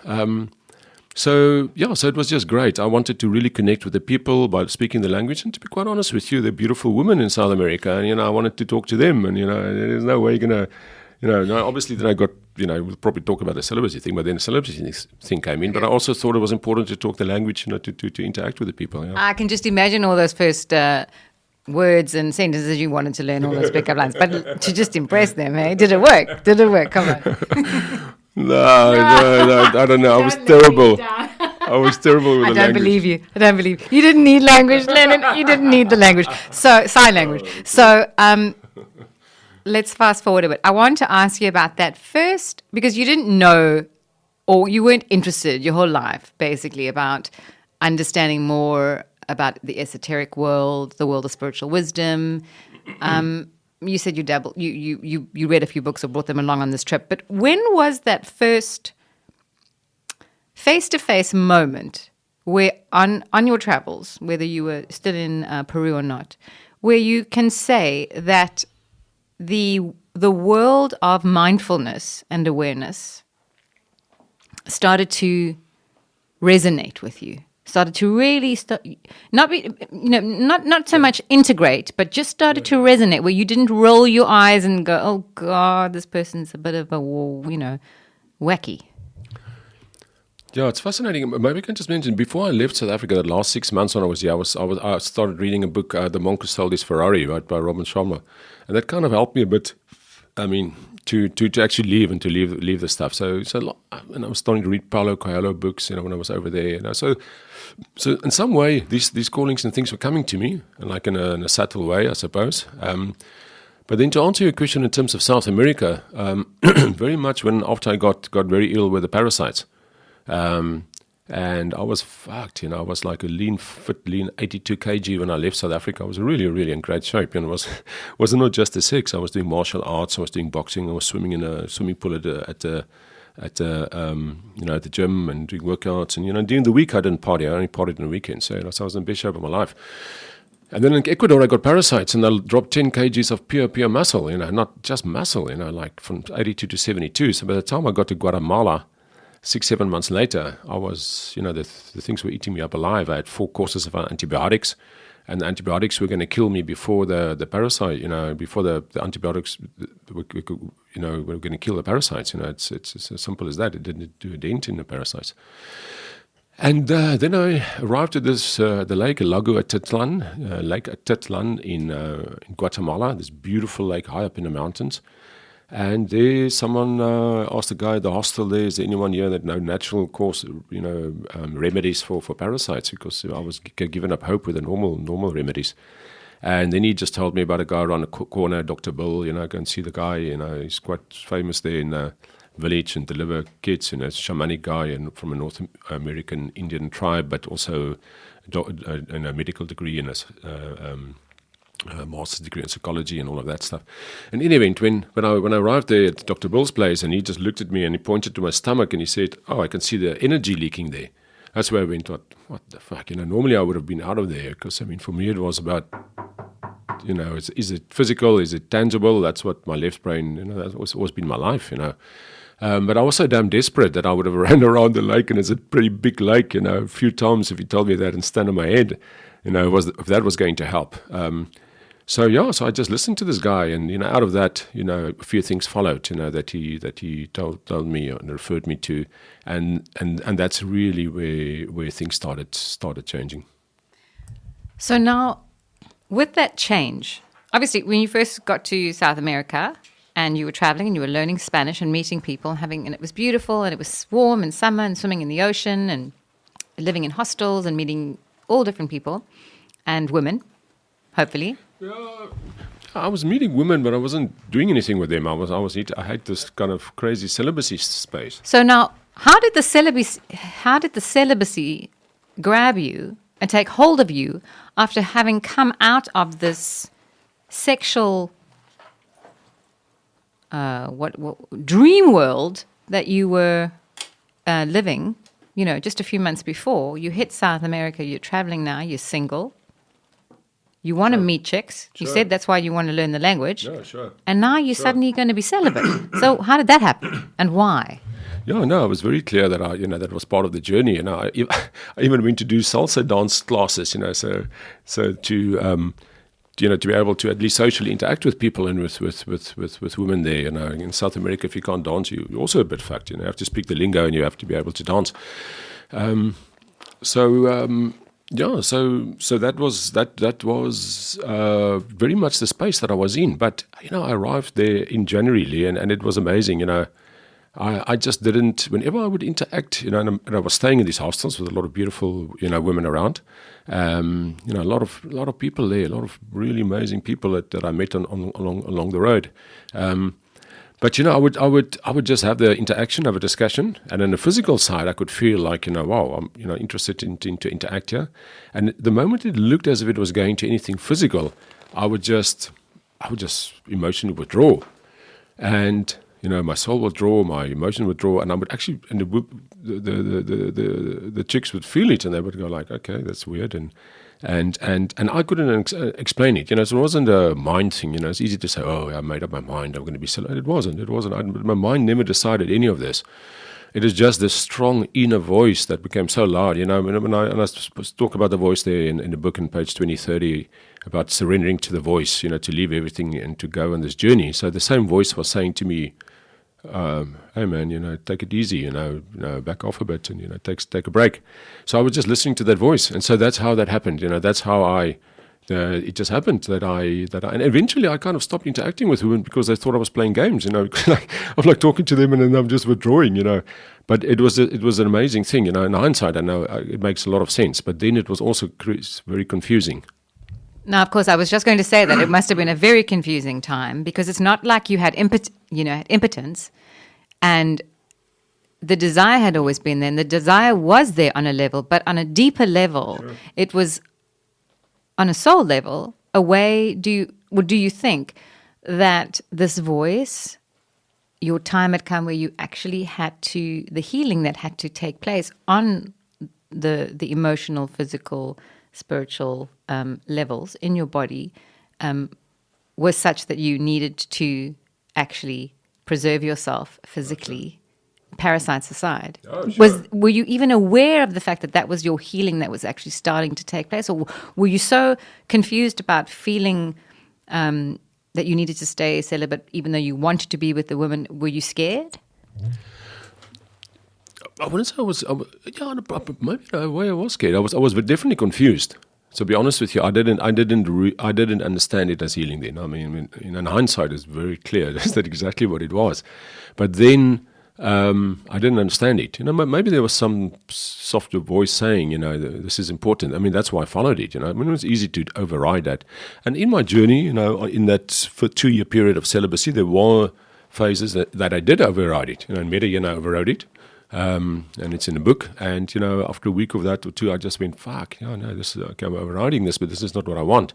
So it was just great. I wanted to really connect with the people by speaking the language. And to be quite honest with you, they're beautiful women in South America. And, I wanted to talk to them. And, there's no way you're going to, obviously then I got, we'll probably talk about the celibacy thing, but then the celibacy thing came in. But I also thought it was important to talk the language, to interact with the people. I can just imagine all those first words and sentences you wanted to learn, all those pickup lines. But to just impress them, hey? Did it work? Come on. No, I don't know. I was terrible. I was terrible with the language. I don't believe you. You didn't need language, Lenerd. You didn't need the language. So, sign language. So, let's fast forward a bit. I want to ask you about that first, because you didn't know, or you weren't interested your whole life, basically, about understanding more about the esoteric world, the world of spiritual wisdom. You said you dabbled. You read a few books or brought them along on this trip. But when was that first face-to-face moment where on your travels, whether you were still in Peru or not, where you can say that the world of mindfulness and awareness started to resonate with you? Started to really not so much integrate, but just started to resonate, where you didn't roll your eyes and go, oh God, this person's a bit of a wacky. Yeah, it's fascinating. Maybe I can just mention, before I left South Africa, the last 6 months when I was here, I started reading a book, The Monk Who Sold His Ferrari, right, by Robin Sharma. And that kind of helped me a bit, I mean, to actually leave and to leave the stuff. So and I was starting to read Paulo Coelho books, when I was over there. So in some way, these callings and things were coming to me, like in a subtle way, I suppose. But then to answer your question in terms of South America, very much after I got very ill with the parasites, and I was fucked, I was like a lean 82 kg when I left South Africa. I was really, really in great shape. It was not just the sex. I was doing martial arts. I was doing boxing. I was swimming in a swimming pool at the gym and doing workouts. And during the week I didn't party. I only partied on the weekends. So I was in the best shape of my life. And then in Ecuador I got parasites, and I dropped 10 kgs of pure muscle. Not just muscle. Like from 82 to 72. So by the time I got to Guatemala, 6-7 months later, I was, the things were eating me up alive. I had 4 courses of antibiotics, and the antibiotics were going to kill me before the parasite, before the antibiotics were going to kill the parasites. It's as simple as that. It didn't do a dent in the parasites. And then I arrived at the lake, Lago Atitlan, Lake Atitlan in Guatemala, this beautiful lake high up in the mountains. And there, someone asked the guy at the hostel there, is there anyone here that know natural course, remedies for parasites? Because I was given up hope with the normal remedies. And then he just told me about a guy around the corner, Dr. Bill, go and see the guy. He's quite famous there in the village and deliver kids. It's a shamanic guy and from a North American Indian tribe, but also a medical degree in a master's degree in psychology and all of that stuff. And in any event, when I arrived there at Dr. Bill's place, and he just looked at me and he pointed to my stomach and he said, "Oh, I can see the energy leaking there." That's where I went, what the fuck? Normally I would have been out of there, because for me it was about, is it physical? Is it tangible? That's what my left brain, that's always been my life, But I was so damn desperate that I would have ran around the lake, and it's a pretty big lake, a few times if you told me that and stand on my head, if that was going to help. So I just listened to this guy, and out of that, a few things followed, that he told me and referred me to, and that's really where things started changing. So now, with that change, obviously, when you first got to South America and you were traveling and you were learning Spanish and meeting people, and it was beautiful and it was warm and summer and swimming in the ocean and living in hostels and meeting all different people and women, hopefully. Yeah, I was meeting women, but I wasn't doing anything with them. I had this kind of crazy celibacy space. So now, how did the celibacy grab you and take hold of you after having come out of this sexual dream world that you were living? Just a few months before you hit South America. You're traveling now. You're single. You want to meet chicks. Sure. You said that's why you want to learn the language. Yeah, sure. And now you're suddenly going to be celibate. So how did that happen, and why? Yeah, no, it was very clear that that was part of the journey. I even went to do salsa dance classes. So to to be able to at least socially interact with people and with women there. In South America, if you can't dance, you're also a bit fucked. You have to speak the lingo and you have to be able to dance. So that was very much the space that I was in. But I arrived there in January, Leigh, and it was amazing. I just didn't. Whenever I would interact, and I was staying in these hostels with a lot of beautiful, women around. A lot of people there, a lot of really amazing people that I met along the road. But I would just have the interaction, have a discussion, and on the physical side, I could feel like wow, I'm interested to interact here. And the moment it looked as if it was going to anything physical, I would just emotionally withdraw, and my soul would draw, my emotion would draw, and I would actually, and the chicks would feel it, and they would go like, okay, that's weird, and I couldn't explain it, so it wasn't a mind thing, it's easy to say, oh, I made up my mind, I'm going to be celibate. It wasn't, my mind never decided any of this. It is just this strong inner voice that became so loud, when I talk about the voice there in the book in page 2030, about surrendering to the voice, to leave everything and to go on this journey. So the same voice was saying to me, hey man, take it easy, back off a bit, and take a break. So I was just listening to that voice, and so that's how that happened. That's how it just happened that and eventually I kind of stopped interacting with women because they thought I was playing games. I'm like talking to them and then I'm just withdrawing. But it was an amazing thing. In hindsight, I know it makes a lot of sense. But then it was also very confusing. Now, of course, I was just going to say that it must have been a very confusing time because it's not like you had impotence, and the desire had always been there. And the desire was there on a level, but on a deeper level, sure. It was on a soul level. Do you think that this voice, your time had come where you actually the healing that had to take place on the emotional, physical, spiritual levels in your body was such that you needed to actually preserve yourself physically, parasites aside? Oh, sure. Were you even aware of the fact that was your healing that was actually starting to take place? Or were you so confused about feeling that you needed to stay celibate even though you wanted to be with the women? Were you scared? I wouldn't say I was. Maybe in a way I was scared. I was definitely confused. To be honest with you, I didn't understand it as healing then. I mean, in hindsight, it's very clear that's exactly what it was. But then I didn't understand it. Maybe there was some softer voice saying, this is important. I mean, that's why I followed it. I mean, it was easy to override that. And in my journey, in that 2-year period of celibacy, there were phases that I did override it. And Meta, overrode it. And it's in the book. And, after a week of that or two, I just went, fuck, this is, okay, I'm overriding this, but this is not what I want.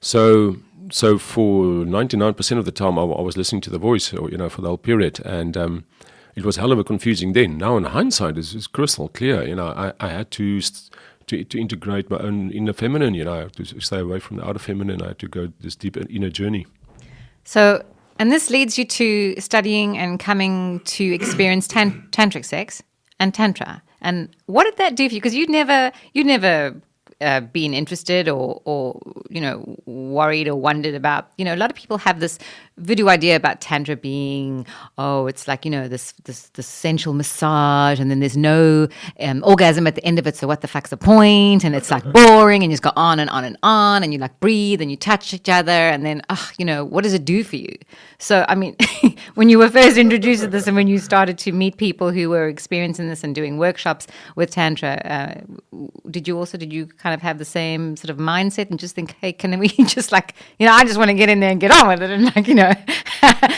So for 99% of the time, I was listening to the voice, for the whole period. And it was hell of a confusing then. Now, in hindsight, it's crystal clear. I had to integrate my own inner feminine. I had to stay away from the outer feminine. I had to go this deep inner journey. So... And this leads you to studying and coming to experience tantric sex and Tantra. And what did that do for you? Because you'd never been interested or worried or wondered about. A lot of people have this voodoo idea about Tantra being, it's like, this sensual massage, and then there's no orgasm at the end of it, so what the fuck's the point? And it's like boring, and you just go on and on and on, and you like breathe, and you touch each other, and then, what does it do for you? So, I mean, when you were first introduced to this and when you started to meet people who were experiencing this and doing workshops with Tantra, did you kind of have the same sort of mindset and just think, hey, can we just I just want to get in there and get on with it and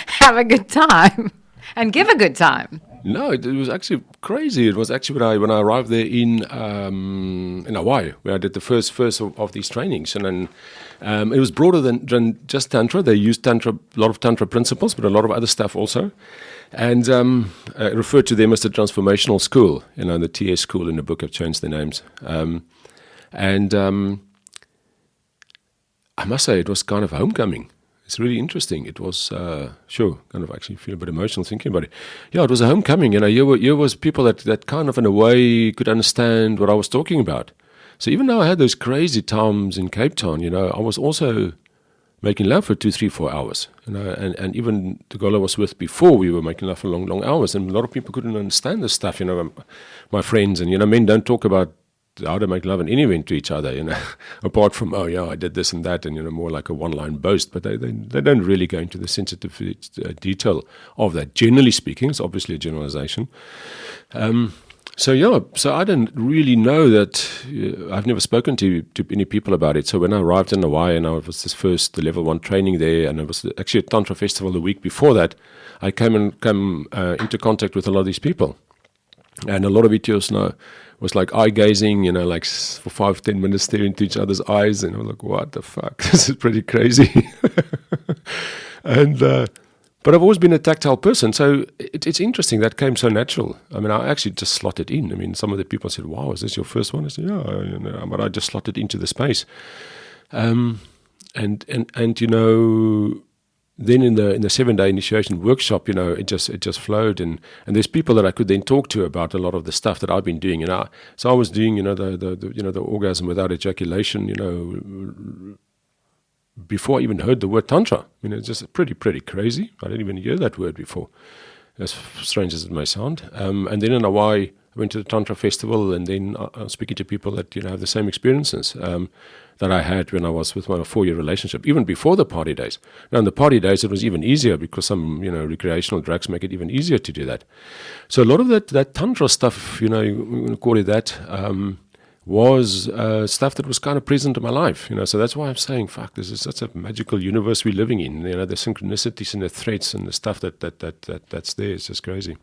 have a good time and give a good time? No, it was actually crazy. It was actually when I arrived there in Hawaii, where I did the first of these trainings, and then it was broader than just Tantra. They used Tantra, a lot of Tantra principles, but a lot of other stuff also. And I referred to them as the transformational school, the TS school in the book. I've changed the names. And I must say it was kind of homecoming. It's really interesting. It was, kind of actually feel a bit emotional thinking about it. Yeah, it was a homecoming. Here was people that kind of in a way could understand what I was talking about. So even though I had those crazy times in Cape Town, I was also making love for 2, 3, 4 hours. And even the girl I was with before, we were making love for long, long hours. And a lot of people couldn't understand this stuff, my friends. And, men don't talk about how to make love in any event to each other, apart from, I did this and that, and, more like a one-line boast, but they don't really go into the sensitive detail of that. Generally speaking, it's obviously a generalization. So I didn't really know that. I've never spoken to any people about it. So when I arrived in Hawaii, and I was the level 1 training there, and it was actually a Tantra festival the week before that, I came into contact with a lot of these people. And a lot of it was like eye gazing, like for 5-10 minutes staring into each other's eyes, and I was like, "What the fuck? This is pretty crazy." And but I've always been a tactile person, so it's interesting that came so natural. I mean, I actually just slotted in. I mean, some of the people said, "Wow, is this your first one?" I said, "Yeah," but I just slotted into the space, and then in the 7-day initiation workshop, it just flowed, and there's people that I could then talk to about a lot of the stuff that I've been doing. So I was doing, the orgasm without ejaculation, before I even heard the word Tantra. It's just pretty crazy. I didn't even hear that word before. as strange as it may sound. And then in Hawaii, I went to the Tantra festival, and then I was speaking to people that have the same experiences that I had when I was with my 4-year relationship, even before the party days. Now, in the party days, it was even easier because some recreational drugs make it even easier to do that. So a lot of that Tantra stuff, you call it that, was stuff that was kind of present in my life. So that's why I'm saying, fuck, this is such a magical universe we're living in. The synchronicities and the threads and the stuff that's there. It's just crazy.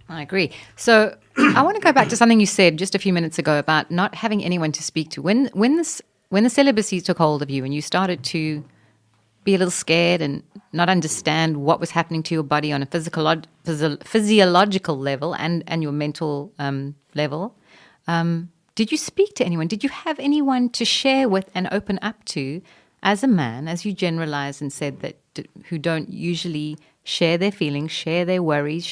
I agree. So I want to go back to something you said just a few minutes ago about not having anyone to speak to. When the celibacy took hold of you and you started to be a little scared and not understand what was happening to your body on a physiological level and your mental level, did you speak to anyone? Did you have anyone to share with and open up to as a man, as you generalized and said that who don't usually share their feelings, share their worries,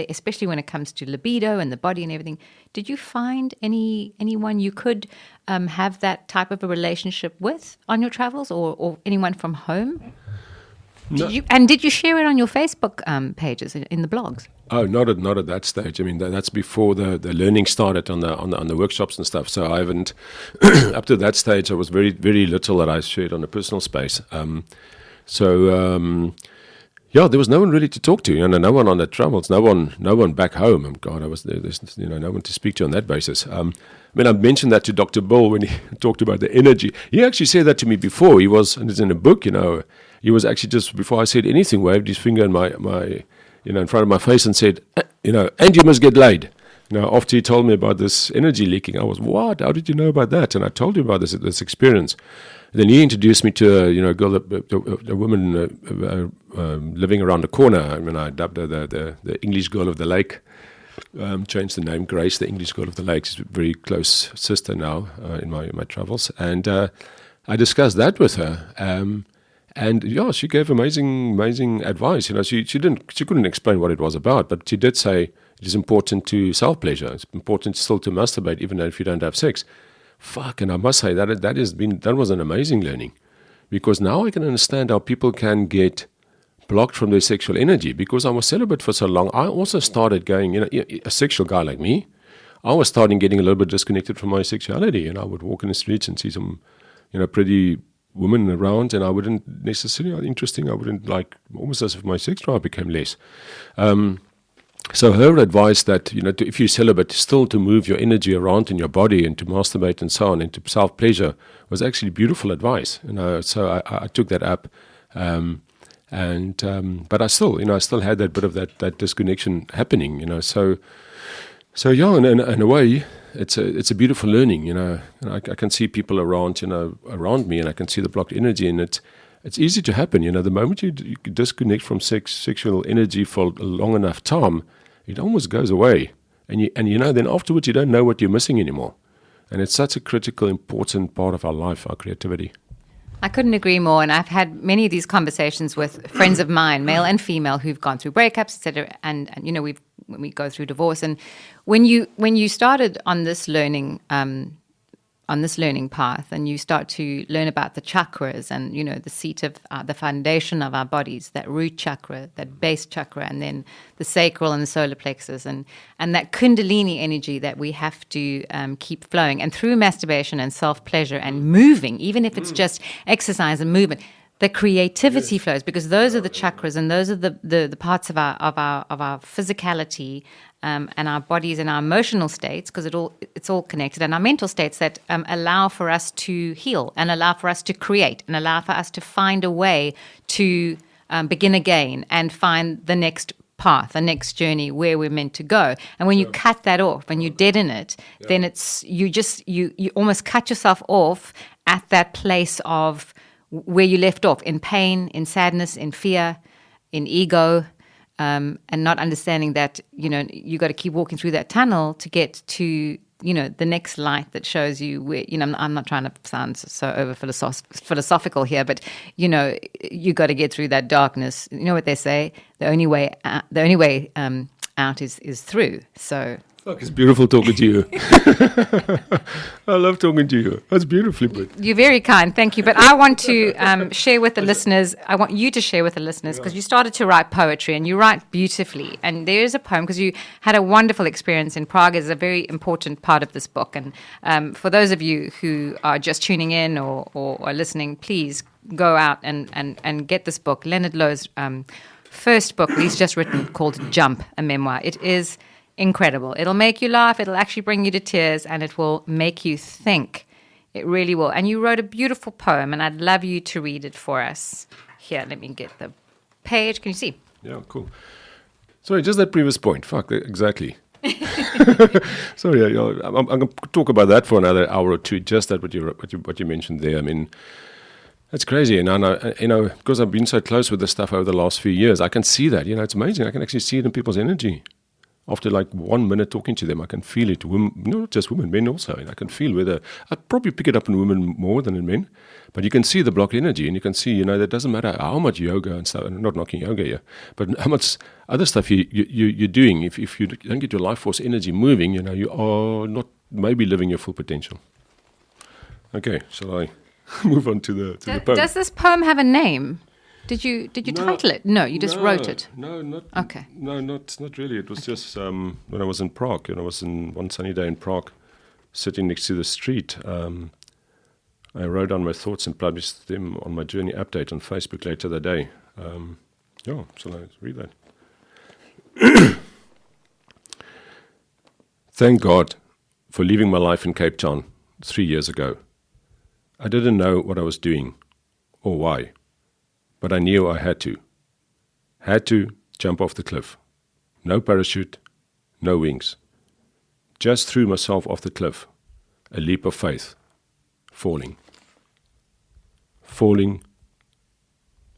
especially when it comes to libido and the body and everything? Did you find anyone you could have that type of a relationship with on your travels, or anyone from home? No. Did you share it on your Facebook pages in the blogs? Oh, not at that stage. I mean, that's before the learning started on the workshops and stuff. So I haven't up to that stage. I was very, very little that I shared on the personal space. Yeah, there was no one really to talk to. No one on the travels, no one back home. And God, there's no one to speak to on that basis. I mentioned that to Dr. Bill when he talked about the energy. He actually said that to me before. He was, and it's in a book. He was actually, just before I said anything, waved his finger in my in front of my face and said, and you must get laid. After he told me about this energy leaking, I was, what? How did you know about that? And I told him about this experience. Then he introduced me to a girl, a woman living around the corner. I dubbed her the English girl of the lake. Changed the name, Grace, the English girl of the lake. She's a very close sister now in my travels. And I discussed that with her. And yeah, she gave amazing advice. She couldn't explain what it was about, but she did say it is important to self-pleasure. It's important still to masturbate, even if you don't have sex. Fuck, and I must say that was an amazing learning, because now I can understand how people can get blocked from their sexual energy. Because I was celibate for so long, I also started going, a sexual guy like me, I was starting getting a little bit disconnected from my sexuality, and I would walk in the streets and see some, pretty women around, and I wouldn't necessarily, almost as if my sex drive became less. So her advice that, if you're celibate, still to move your energy around in your body and to masturbate and so on, and to self-pleasure, was actually beautiful advice. So I took that up. But I still had that bit of that disconnection happening, So yeah, in a way, it's a beautiful learning, And I can see people around me, and I can see the blocked energy, and it's easy to happen, The moment you disconnect from sexual energy for a long enough time, it almost goes away, and then afterwards you don't know what you're missing anymore, and it's such a critical, important part of our life, our creativity. I couldn't agree more, and I've had many of these conversations with friends of mine, male and female, who've gone through breakups, etc. And when we go through divorce, and when you started on this learning path, and you start to learn about the chakras and the seat of the foundation of our bodies, that root chakra, that base chakra, and then the sacral and the solar plexus, and that kundalini energy that we have to keep flowing, and through masturbation and self-pleasure and moving, even if it's just exercise and movement, the creativity flows, because those are the chakras, and those are the parts of our physicality and our bodies and our emotional states, because it's all connected, and our mental states that allow for us to heal, and allow for us to create, and allow for us to find a way to begin again and find the next path, the next journey where we're meant to go. And when you cut that off, when you deaden it, then it's you almost cut yourself off at that place of where you left off, in pain, in sadness, in fear, in ego, and not understanding that, you got to keep walking through that tunnel to get to, the next light that shows you where, I'm not trying to sound so over philosophical here, but, you got to get through that darkness. You know what they say? The only way out is through. So Fuck, it's beautiful talking to you. I love talking to you. That's beautifully put. You're very kind, thank you. But I want to share with the listeners, I want you to share with the listeners, because you started to write poetry and you write beautifully. And there is a poem, because you had a wonderful experience in Prague, is a very important part of this book. And for those of you who are just tuning in or listening, please go out and get this book, Lenerd Louw's first book he's just written, called Jump, a memoir. It is incredible. It'll make you laugh. It'll actually bring you to tears, and it will make you think. It really will. And you wrote a beautiful poem, and I'd love you to read it for us. Here, let me get the page. Can you see? Yeah, cool. Sorry, just that previous point. Fuck, exactly. Sorry, I'm going to talk about that for another hour or two. Just that what you mentioned there. I mean, that's crazy, and I know, because I've been so close with this stuff over the last few years, I can see that. It's amazing. I can actually see it in people's energy. After like 1 minute talking to them, I can feel it. Women, not just women, men also. And I can feel whether I probably pick it up in women more than in men. But you can see the blocked energy, and you can see, that doesn't matter how much yoga and stuff. And I'm not knocking yoga here, but how much other stuff you're doing. If you don't get your life force energy moving, you are not maybe living your full potential. Okay, shall I move on to the poem? Does this poem have a name? Did you title it? No, you just wrote it. No, not okay. No, not really. It was just when I was in Prague. I was in one sunny day in Prague, sitting next to the street. I wrote down my thoughts and published them on my journey update on Facebook later that day. Shall I read that? Thank God for leaving my life in Cape Town 3 years ago. I didn't know what I was doing or why. But I knew I had to. Had to jump off the cliff. No parachute, no wings. Just threw myself off the cliff. A leap of faith. Falling. Falling.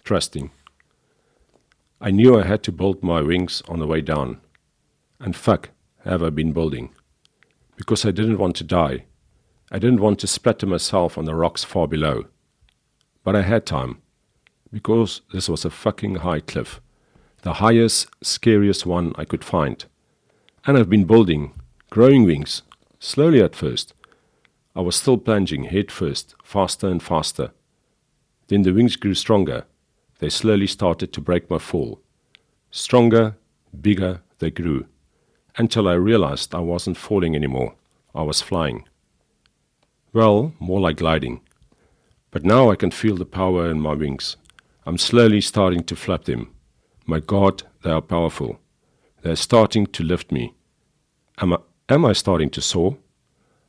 Trusting. I knew I had to build my wings on the way down. And fuck, have I been building. Because I didn't want to die. I didn't want to splatter myself on the rocks far below. But I had time. Because this was a fucking high cliff. The highest, scariest one I could find. And I've been building, growing wings, slowly at first. I was still plunging head first, faster and faster. Then the wings grew stronger. They slowly started to break my fall. Stronger, bigger they grew. Until I realized I wasn't falling anymore. I was flying. Well, more like gliding. But now I can feel the power in my wings. I'm slowly starting to flap them. My God, they are powerful. They're starting to lift me. Am I starting to soar?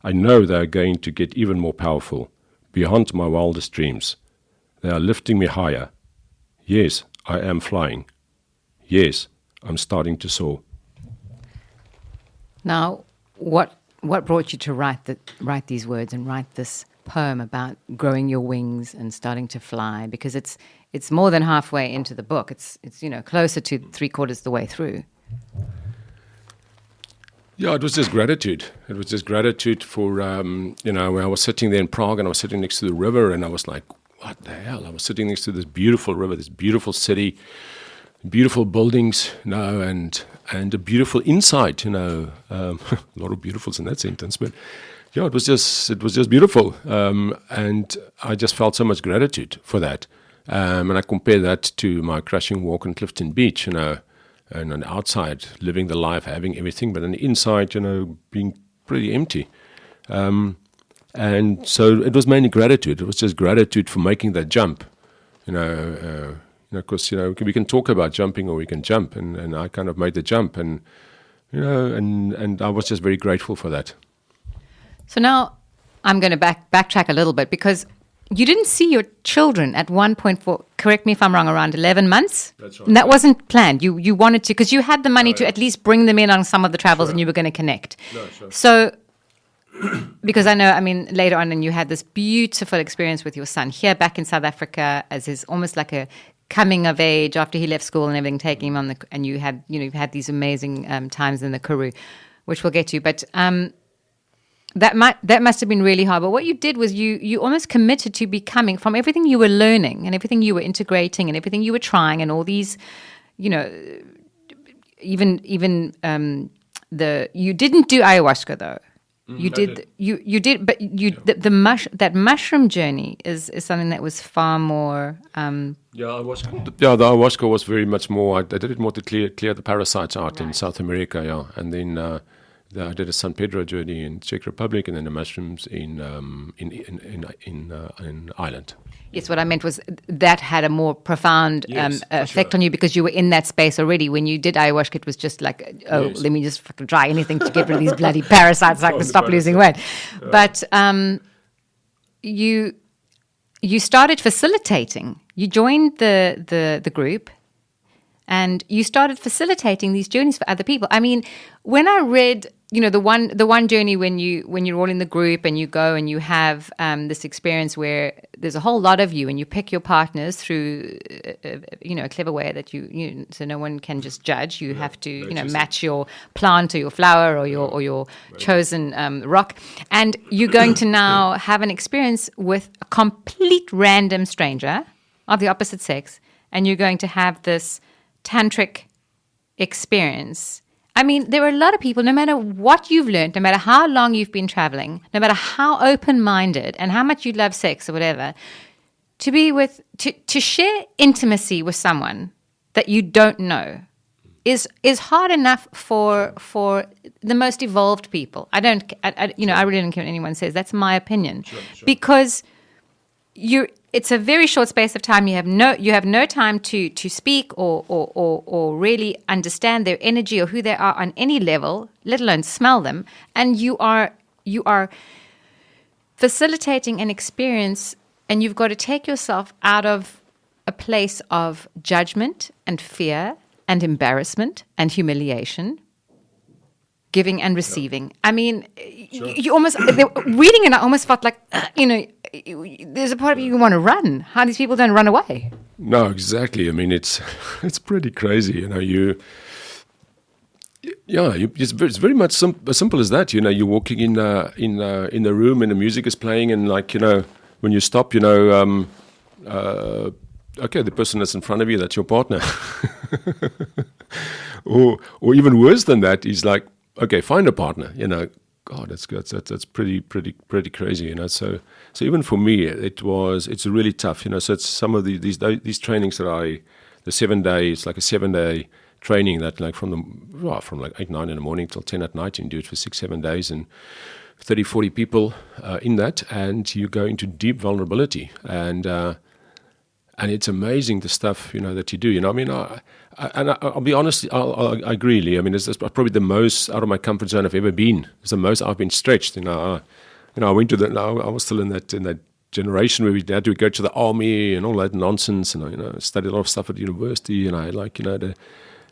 I know they are going to get even more powerful, beyond my wildest dreams. They are lifting me higher. Yes, I am flying. Yes, I'm starting to soar. Now, what brought you to write these words and write this poem about growing your wings and starting to fly? Because it's more than halfway into the book. It's closer to 3/4 the way through. Yeah, it was just gratitude. It was just gratitude for when I was sitting there in Prague and I was sitting next to the river and I was like, what the hell? I was sitting next to this beautiful river, this beautiful city, beautiful buildings, and a beautiful insight. A lot of beautifuls in that sentence, but. Yeah, it was just beautiful, and I just felt so much gratitude for that. And I compare that to my crushing walk on Clifton Beach, and on the outside, living the life, having everything, but on the inside, being pretty empty. And so it was mainly gratitude. It was just gratitude for making that jump. Because we can talk about jumping or we can jump, and I kind of made the jump, and I was just very grateful for that. So now I'm going to backtrack a little bit, because you didn't see your children at one point for, correct me if I'm wrong, around 11 months? That's right. And that wasn't planned. You wanted to, because you had the money to at least bring them in on some of the travels, and you were going to connect. No, sure. So, because I know, later on, and you had this beautiful experience with your son here back in South Africa as his almost like a coming of age after he left school and everything, taking him on and you had, you've had these amazing times in the Karoo, which we'll get to. But that must have been really hard. But what you did was you almost committed to becoming, from everything you were learning and everything you were integrating and everything you were trying and all these, even you didn't do ayahuasca though. You I did. You did, but that mushroom journey is something that was far more. The ayahuasca was very much more. I did it more to clear the parasites out in South America, and then I did a San Pedro journey in Czech Republic, and then the mushrooms in Ireland. Yes, what I meant was that had a more profound effect on you because you were in that space already. When you did ayahuasca, it was just like, let me just fucking try anything to get rid of these bloody parasites so I can stop losing weight. But you started facilitating. You joined the group, and you started facilitating these journeys for other people. I mean, when I read, the one journey when you're all in the group and you go and you have this experience where there's a whole lot of you and you pick your partners through a clever way that you so no one can just judge. You have to match your plant or your flower or your chosen rock, and you're going to now have an experience with a complete random stranger of the opposite sex, and you're going to have this tantric experience. I mean, there are a lot of people, no matter what you've learned, no matter how long you've been traveling, no matter how open-minded and how much you love sex or whatever, to share intimacy with someone that you don't know is hard enough for the most evolved people. I really don't care what anyone says. That's my opinion. Sure. Because it's a very short space of time. You have no time to speak or really understand their energy or who they are on any level, let alone smell them. And you are facilitating an experience, and you've got to take yourself out of a place of judgment and fear and embarrassment and humiliation, giving and receiving. I mean, you almost reading it. I almost felt like there's a part of you want to run. How these people don't run away. No, exactly. I mean, it's pretty crazy. It's very much as simple as that. You're walking in the room and the music is playing, and when you stop, okay, the person that's in front of you, that's your partner. or even worse than that is like, okay, find a partner. God, that's pretty crazy. So even for me, it's really tough. So it's some of these trainings that the 7 days, like a 7-day training that like from 8, 9 in the morning till 10 at night, and you do it for 6, 7 days, and 30, 40 people in that, and you go into deep vulnerability, and it's amazing the stuff that you do. I mean, I'll be honest. I agree, Leigh. I mean, it's probably the most out of my comfort zone I've ever been. It's the most I've been stretched. I went to I was still in that generation where we had to go to the army and all that nonsense, and I studied a lot of stuff at university, and I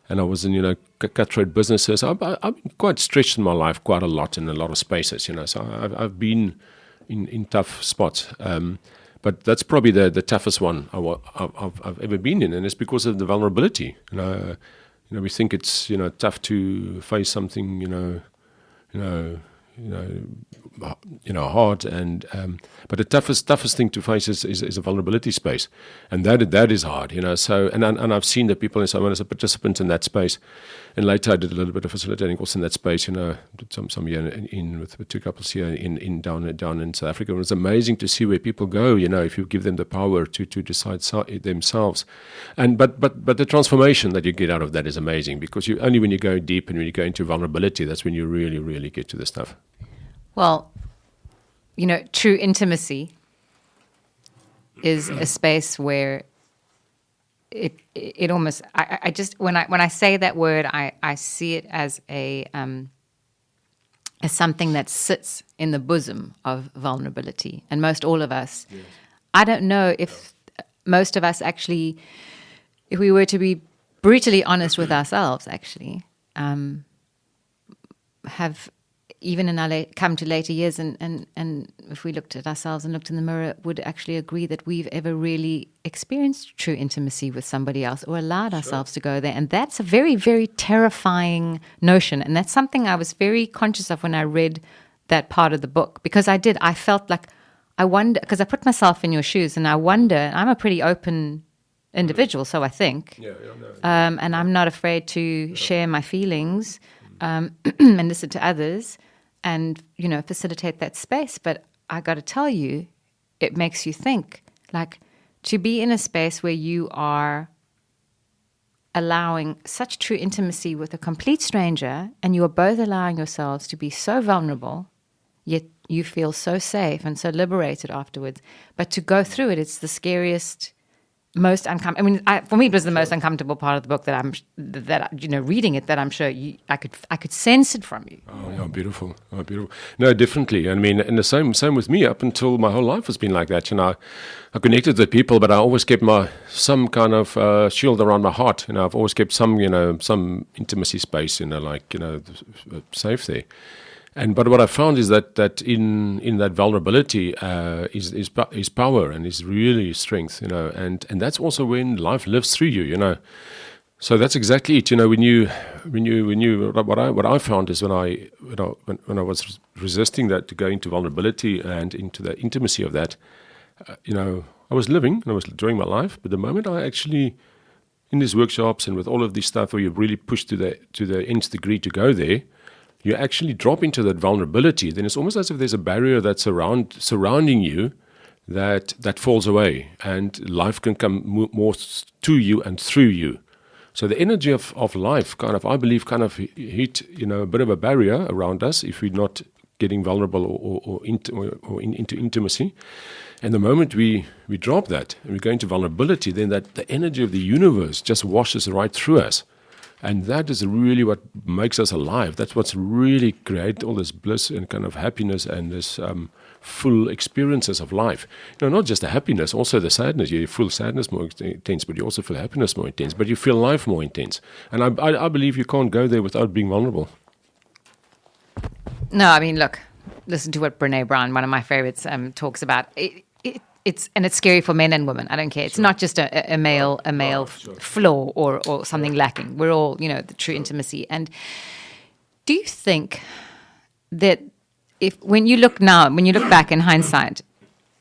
and I was in cutthroat businesses. I've been quite stretched in my life, quite a lot in a lot of spaces. So I've been in tough spots. But that's probably the toughest one I've ever been in, and it's because of the vulnerability. We think it's tough to face something hard, and but the toughest thing to face is a vulnerability space, and that is hard. So and I've seen the people, and so I was a participant in that space, and later I did a little bit of facilitating also in that space. Did some year in with 2 couples here in down in South Africa. It was amazing to see where people go. If you give them the power to decide themselves, and but the transformation that you get out of that is amazing, because only when you go deep and when you go into vulnerability, that's when you really, really get to the stuff. Well, true intimacy is a space where it almost, I just, when I say that word, I see it as as something that sits in the bosom of vulnerability. And most all of us, yes. I don't know if most of us actually, if we were to be brutally honest with ourselves, actually, have, even in our come to later years, and if we looked at ourselves and looked in the mirror, would actually agree that we've ever really experienced true intimacy with somebody else or allowed ourselves to go there. And that's a very, very terrifying notion. And that's something I was very conscious of when I read that part of the book, because I felt like, I wonder, because I put myself in your shoes, and I wonder, I'm a pretty open individual, so I think, and I'm not afraid to share my feelings. and listen to others and, facilitate that space. But I got to tell you, it makes you think, like, to be in a space where you are allowing such true intimacy with a complete stranger, and you are both allowing yourselves to be so vulnerable, yet you feel so safe and so liberated afterwards. But to go through it, it's the scariest, most uncomfortable. I mean, for me, it was the most uncomfortable part of the book reading it, that I'm sure I could sense it from you. Oh, yeah, beautiful. Oh, beautiful. No, differently. I mean, and the same with me. Up until my whole life has been like that. I connected with people, but I always kept some kind of shield around my heart. I've always kept some intimacy space, safe there. But what I found is that in that vulnerability is power and is really strength, and that's also when life lives through you, So that's exactly it, what I found is when I was resisting that, to go into vulnerability and into the intimacy of that, I was living and I was enjoying my life, but the moment I actually, in these workshops and with all of this stuff where you're really pushed to the nth degree to go there, you actually drop into that vulnerability, then it's almost as if there's a barrier that's surrounding you that falls away, and life can come more to you and through you. So the energy of life I believe hit a bit of a barrier around us if we're not getting vulnerable or into intimacy. And the moment we drop that and we go into vulnerability, then that the energy of the universe just washes right through us. And that is really what makes us alive. That's what's really created all this bliss and kind of happiness and this full experiences of life. Not just the happiness, also the sadness. You feel sadness more intense, but you also feel happiness more intense. But you feel life more intense. And I believe you can't go there without being vulnerable. No, I mean, look, listen to what Brene Brown, one of my favorites, talks about. It's scary for men and women. I don't care. It's not just a male flaw or something lacking. We're all, the true intimacy. And do you think that when you look back in hindsight,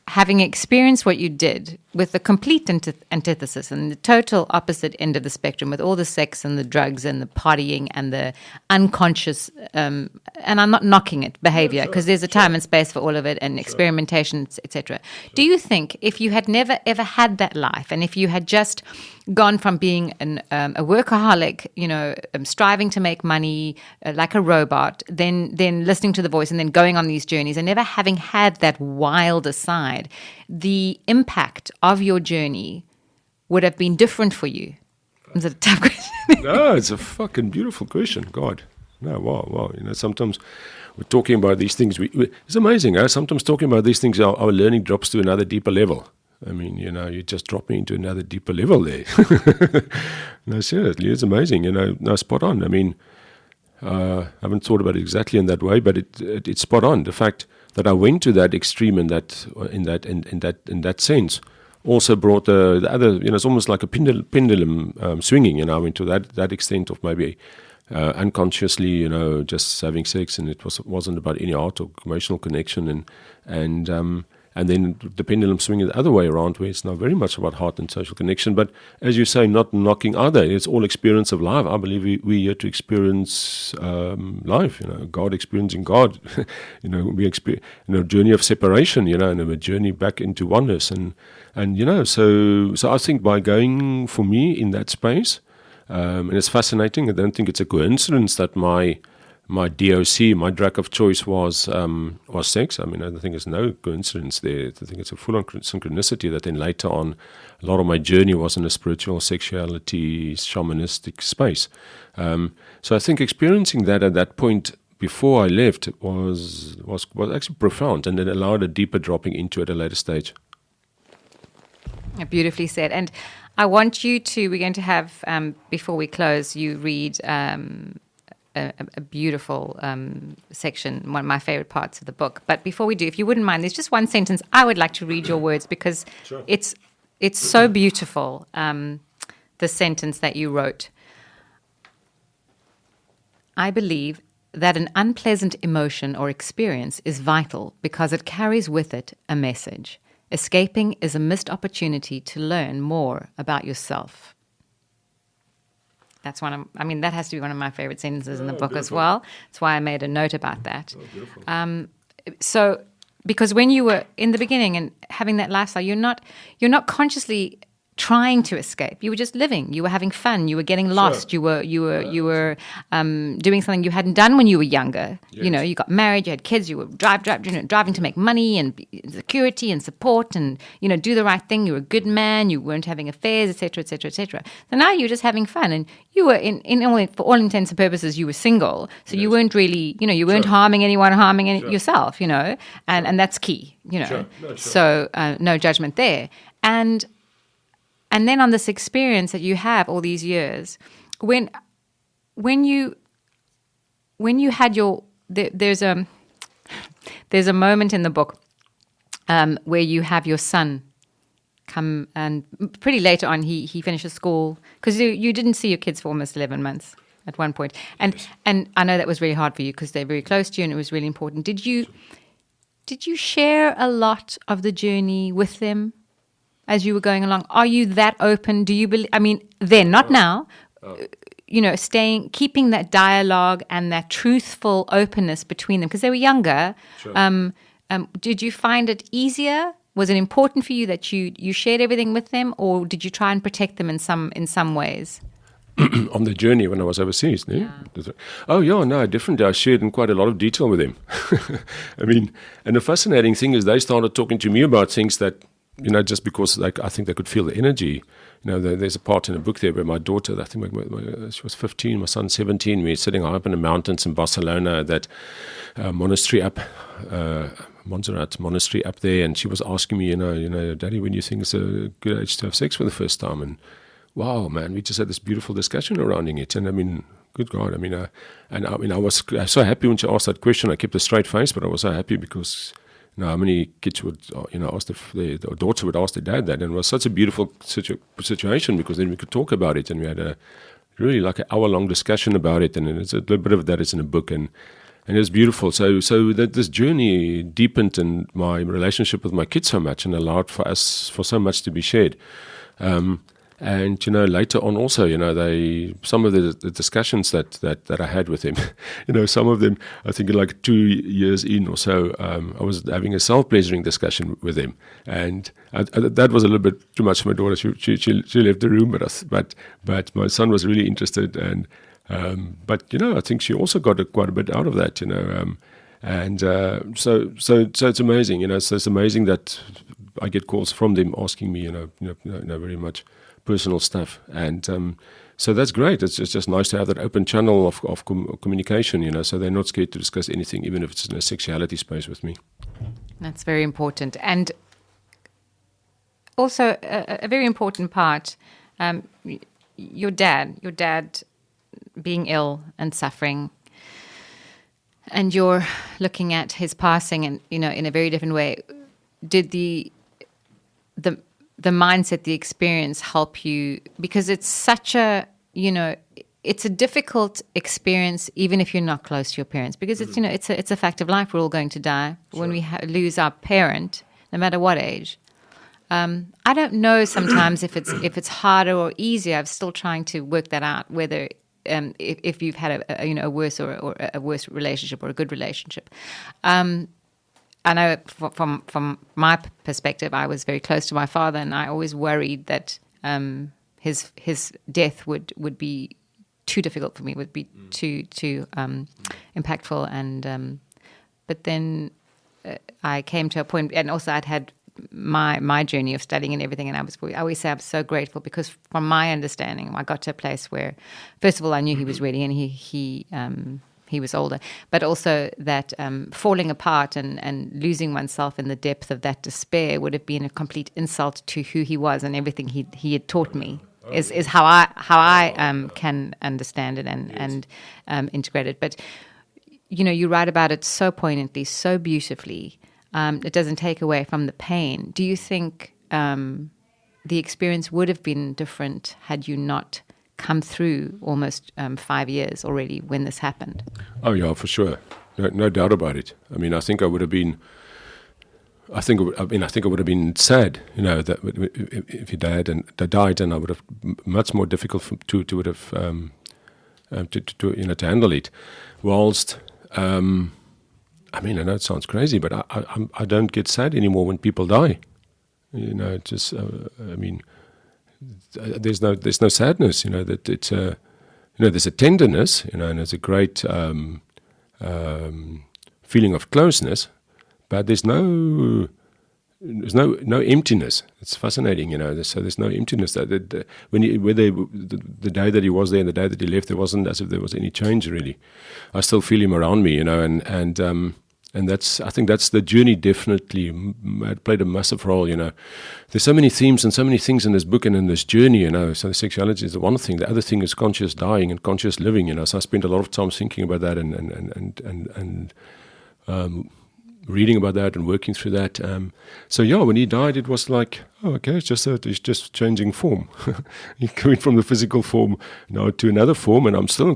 having experienced what you did with the complete antithesis and the total opposite end of the spectrum, with all the sex and the drugs and the partying and the unconscious, and I'm not knocking it, behavior, because there's a time and space for all of it, and experimentation, etc. Do you think if you had never ever had that life, and if you had just gone from being a workaholic, striving to make money like a robot, then listening to the voice and then going on these journeys and never having had that wilder side, the impact of your journey would have been different for you? Is it a tough question? No, it's a fucking beautiful question. God. No, wow. Sometimes we're talking about these things. It's amazing. Sometimes talking about these things, our learning drops to another deeper level. I mean, you just drop me into another deeper level there. No, seriously, it's amazing. No, spot on. I mean, I haven't thought about it exactly in that way, but it's spot on. The fact that I went to that extreme in that sense also brought the other. It's almost like a pendulum swinging. I went to that extent of maybe unconsciously, just having sex, and it wasn't about any art or emotional connection, and then the pendulum swinging the other way around, where it's now very much about heart and social connection. But as you say, not knocking either. It's all experience of life. I believe we're here to experience life. God experiencing God. We experience journey of separation. And a journey back into oneness. And so I think by going for me in that space, and it's fascinating. I don't think it's a coincidence that my DOC, my drug of choice was sex. I mean, I think there's no coincidence there. I think it's a full-on synchronicity that then later on, a lot of my journey was in a spiritual, sexuality, shamanistic space. So I think experiencing that at that point before I left was actually profound, and it allowed a deeper dropping into at a later stage. Beautifully said. And I want you to, we're going to have, before we close, you read a beautiful section, one of my favorite parts of the book. But before we do, if you wouldn't mind, there's just one sentence I would like to read your words, because sure. It's so beautiful, the sentence that you wrote. I believe that an unpleasant emotion or experience is vital because it carries with it a message. Escaping is a missed opportunity to learn more about yourself. That's that has to be one of my favorite sentences in the book as well. That's why I made a note about that. Oh, beautiful. So, because when you were in the beginning and having that lifestyle, you're not consciously trying to escape. You were just living. You were having fun. You were getting lost. Sure. You were doing something you hadn't done when you were younger. Yes. You know, you got married. You had kids. You were driving to make money and security and support and do the right thing. You were a good man. You weren't having affairs, etc., etc., etc. So now you're just having fun, and you were for all intents and purposes you were single. So you weren't really you weren't harming anyone, yourself. And that's key. Sure. No, sure. So no judgment there. And then on this experience that you have all these years, when you had there's a moment in the book where you have your son come, and pretty later on he finishes school, because you didn't see your kids for almost 11 months at one point, and I know that was really hard for you because they're very close to you and it was really important. Did you share a lot of the journey with them as you were going along? Are you that open? Do you believe? Then, not now. Keeping that dialogue and that truthful openness between them, because they were younger. Sure. Did you find it easier? Was it important for you that you shared everything with them, or did you try and protect them in some ways? On the journey when I was overseas, no? Yeah. Oh, yeah, no, definitely. I shared in quite a lot of detail with them. And the fascinating thing is they started talking to me about things that, just because I think they could feel the energy. There's a part in the book there where my daughter, I think she was 15, my son's 17, we're sitting high up in the mountains in Barcelona, that monastery up, Montserrat monastery up there, and she was asking me, Daddy, when do you think it's a good age to have sex for the first time? And wow, man, we just had this beautiful discussion around it. And good God, I was so happy when she asked that question. I kept a straight face, but I was so happy because how many kids would, ask their daughter would ask their dad that, and it was such a beautiful situation because then we could talk about it, and we had a really like an hour-long discussion about it, and it's a little bit of that is in a book, and it was beautiful. So that this journey deepened in my relationship with my kids so much, and allowed for so much to be shared. And later on also, some of the discussions that I had with him, some of them, I think like 2 years in or so, I was having a self-pleasuring discussion with him, and that was a little bit too much for my daughter. She left the room, but my son was really interested, and but I think she also got quite a bit out of that, and so it's amazing, so it's amazing that I get calls from them asking me, very much personal stuff, and so that's great. It's just nice to have that open channel of communication, so they're not scared to discuss anything, even if it's in a sexuality space with me. That's very important. And also a very important part, your dad being ill and suffering, and you're looking at his passing and in a very different way. Did the mindset, the experience help you? Because it's such a, it's a difficult experience, even if you're not close to your parents, because it's a fact of life. We're all going to die. Sure. When we lose our parent, no matter what age. I don't know sometimes if it's harder or easier. I'm still trying to work that out, whether if you've had a worse or a worse relationship or a good relationship. I know from my perspective, I was very close to my father, and I always worried that his death would be too difficult for me, would be too impactful. And but then I came to a point, and also I'd had my journey of studying and everything, and I always say I'm so grateful, because from my understanding, I got to a place where, first of all, I knew he was ready, and he was older, but also that falling apart and losing oneself in the depth of that despair would have been a complete insult to who he was and everything he had taught me. Is how I can understand it and integrate it. But you write about it so poignantly, so beautifully. It doesn't take away from the pain. Do you think the experience would have been different had you not come through almost 5 years already when this happened? Oh yeah, for sure, no doubt about it. I think I would have been think it would have been sad, that if he died, and I would have much more difficult to would have to handle it. Whilst I know it sounds crazy, but I don't get sad anymore when people die. It just there's no sadness. That it's there's a tenderness. And there's a great feeling of closeness. But there's no emptiness. It's fascinating, So there's no emptiness. Whether the day that he was there and the day that he left, there wasn't as if there was any change really. I still feel him around me, and I think that's the journey. Definitely played a massive role. There's so many themes and so many things in this book and in this journey. So the sexuality is the one thing. The other thing is conscious dying and conscious living. So I spent a lot of time thinking about that and reading about that and working through that. When he died, it was like, oh, okay, it's just changing form. He went from the physical form now to another form, and I'm still in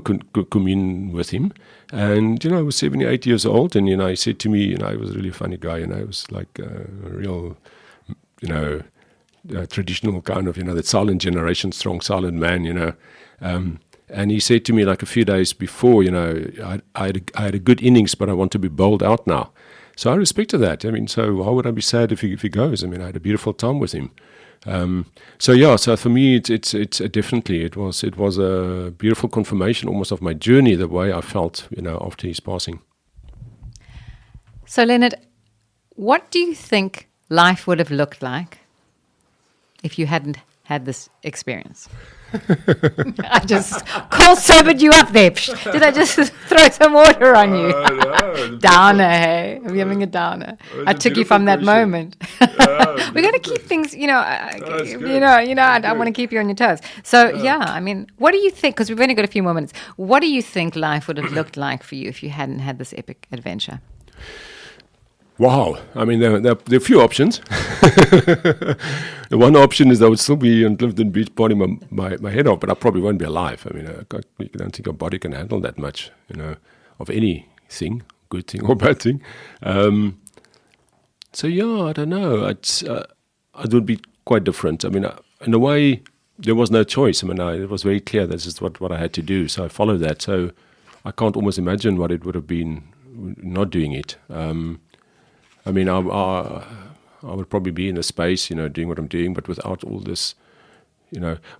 communion with him. And I was 78 years old, and he said to me, he was a really funny guy. He was like a real, traditional kind of, that silent generation, strong, silent man. And he said to me like a few days before, I had a good innings, but I want to be bowled out now. So I respected that. So why would I be sad if he goes? I had a beautiful time with him. So for me, it's definitely it was a beautiful confirmation almost of my journey, the way I felt, after his passing. So Lenerd, what do you think life would have looked like if you hadn't had this experience? I just cold sobered you up there. Did I just throw some water on you? No, downer, hey? I'm having a downer. I took you from that moment. We're going to keep things, I want to keep you on your toes. So, what do you think, because we've only got a few more minutes, what do you think life would have looked like for you if you hadn't had this epic adventure? Wow. There are a few options. The one option is I would still be on Clifton Beach partying my head off, but I probably won't be alive. I don't think our body can handle that much, of anything, good thing or bad thing. I don't know. It would be quite different. In a way, there was no choice. It was very clear this is what I had to do, so I followed that. So I can't almost imagine what it would have been not doing it. I would probably be in a space, doing what I'm doing, but without all this,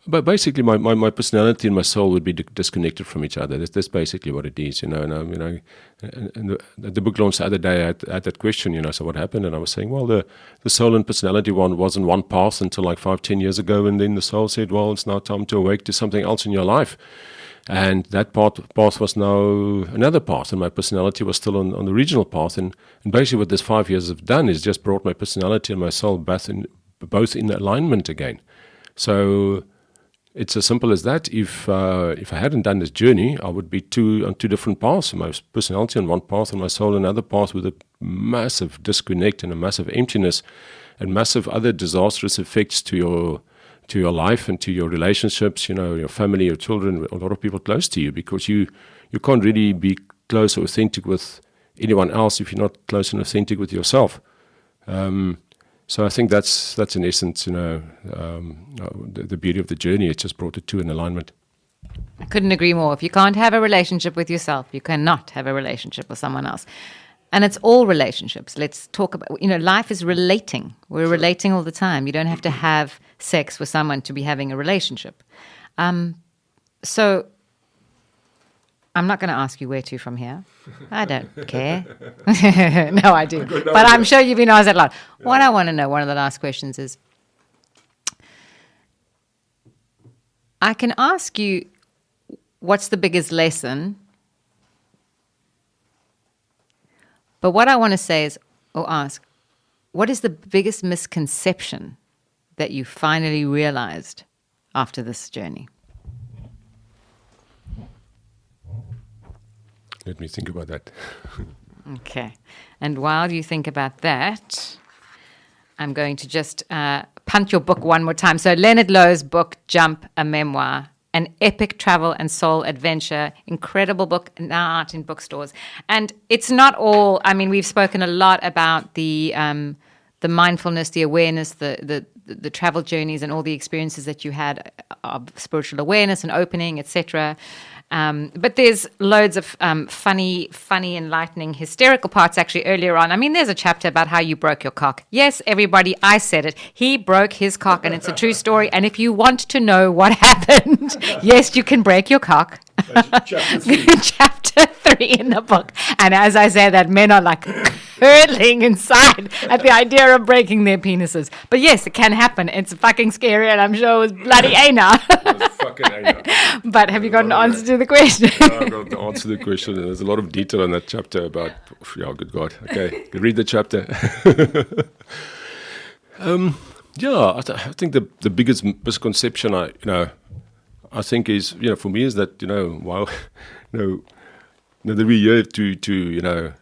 But basically, my personality and my soul would be disconnected from each other. That's basically what it is, And the book launched the other day, I had that question, so what happened? And I was saying, well, the soul and personality was in one path until like 5-10 years ago, and then the soul said, well, it's now time to awake to something else in your life. And that path was now another path, and my personality was still on the original path. And basically what this 5 years have done is just brought my personality and my soul both in alignment again. So it's as simple as that. If I hadn't done this journey, I would be on two different paths. My personality on one path and my soul on another path, with a massive disconnect and a massive emptiness and massive other disastrous effects to your life and to your relationships, your family, your children, a lot of people close to you, because you can't really be close or authentic with anyone else if you're not close and authentic with yourself. So I think that's in essence, the beauty of the journey. It just brought the two in alignment. I couldn't agree more. If you can't have a relationship with yourself, you cannot have a relationship with someone else. And it's all relationships. Let's talk about, life is relating. We're relating all the time. You don't have to have sex with someone to be having a relationship. So I'm not going to ask you where to from here. I don't care. No, I do. But I'm sure you've been asked that a lot. What I want to know, one of the last questions is, I can ask you, what's the biggest lesson? But what I want to say is, or ask, what is the biggest misconception that you finally realized after this journey? Let me think about that. Okay. And while you think about that, I'm going to just punt your book one more time. So Lenerd Louw's book, Jump, a Memoir, an epic travel and soul adventure, incredible book, now out in bookstores. And it's not all, we've spoken a lot about the the mindfulness, the awareness, the travel journeys, and all the experiences that you had of spiritual awareness and opening, etc. But there's loads of funny, enlightening, hysterical parts actually earlier on. I mean, there's a chapter about how you broke your cock. Yes, everybody, I said it. He broke his cock, and it's a true story. And if you want to know what happened, yes, you can break your cock. Chapter 3. Chapter 3 in the book. And as I say that, men are like curdling inside at the idea of breaking their penises. But yes, it can happen. It's fucking scary, and I'm sure it was bloody Ana. But have you got an answer to the question? I've got the answer to the question. There's a lot of detail in that chapter about, good God. Okay, read the chapter. I think the biggest misconception I think is, for me is that, while, that we're here to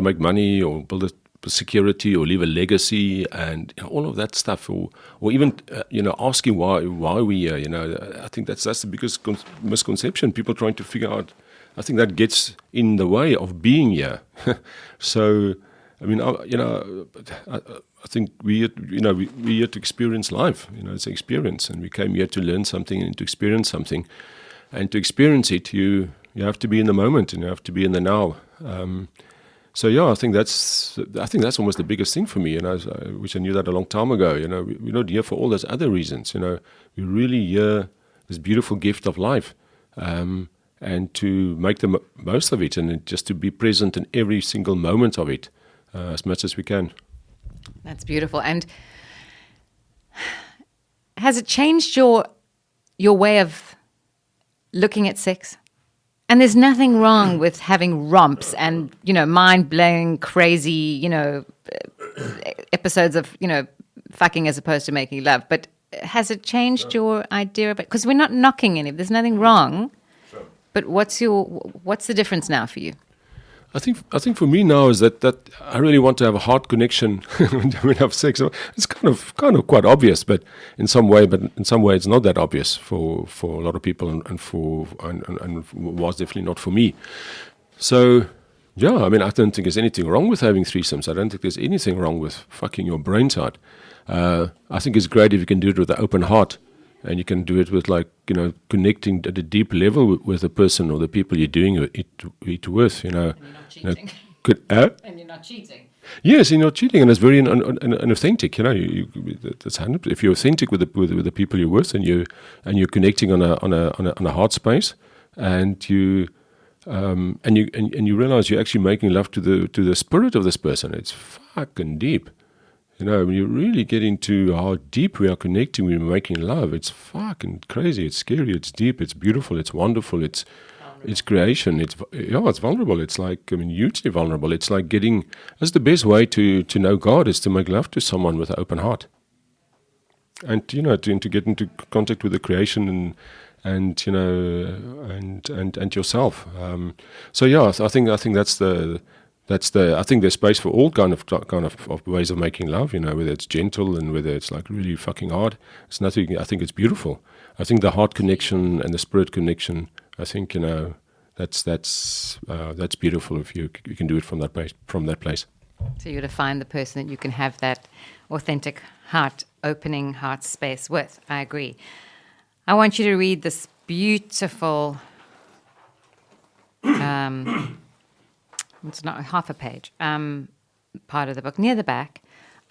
make money or build a security or leave a legacy and all of that stuff, or even asking why we're here. I think that's the biggest misconception. People trying to figure out. I think that gets in the way of being here. So, I mean, I think we're here to experience life. It's an experience, and we came here to learn something and to experience something, and to experience it, you have to be in the moment and you have to be in the now. I think that's almost the biggest thing for me, which I knew that a long time ago. We're not here for all those other reasons. We're really here, this beautiful gift of life, and to make the most of it, and just to be present in every single moment of it, as much as we can. That's beautiful. And has it changed your way of looking at sex? And there's nothing wrong with having romps and, mind-blowing, crazy, episodes of, fucking as opposed to making love. But has it changed your idea of it? Because we're not knocking any. There's nothing wrong. Sure. But what's the difference now for you? I think for me now is that I really want to have a heart connection when I have sex. It's kind of quite obvious, but in some way it's not that obvious for a lot of people, and was definitely not for me. So I mean, I don't think there's anything wrong with having threesomes. I don't think there's anything wrong with fucking your brains out. I think it's great if you can do it with an open heart, and you can do it with connecting at a deep level with the person or the people you're doing it with. And you're not cheating. And you're not cheating. Yes, you're not cheating, and it's very unauthentic. If you're authentic with the people you're with, and you're connecting on a heart space, and you realize you're actually making love to the spirit of this person. It's fucking deep. When you really get into how deep we are connecting, we're making love. It's fucking crazy. It's scary. It's deep. It's beautiful. It's wonderful. It's creation. It's vulnerable. It's hugely vulnerable. It's like that's the best way to know God, is to make love to someone with an open heart, and to get into contact with the creation and yourself. I think I think there's space for all kind of ways of making love, whether it's gentle and whether it's like really fucking hard. It's nothing. I think it's beautiful. I think the heart connection and the spirit connection, I think, that's beautiful if you can do it from that place. So you're to find the person that you can have that authentic opening heart space with. I agree. I want you to read this beautiful it's not half a page, part of the book, near the back.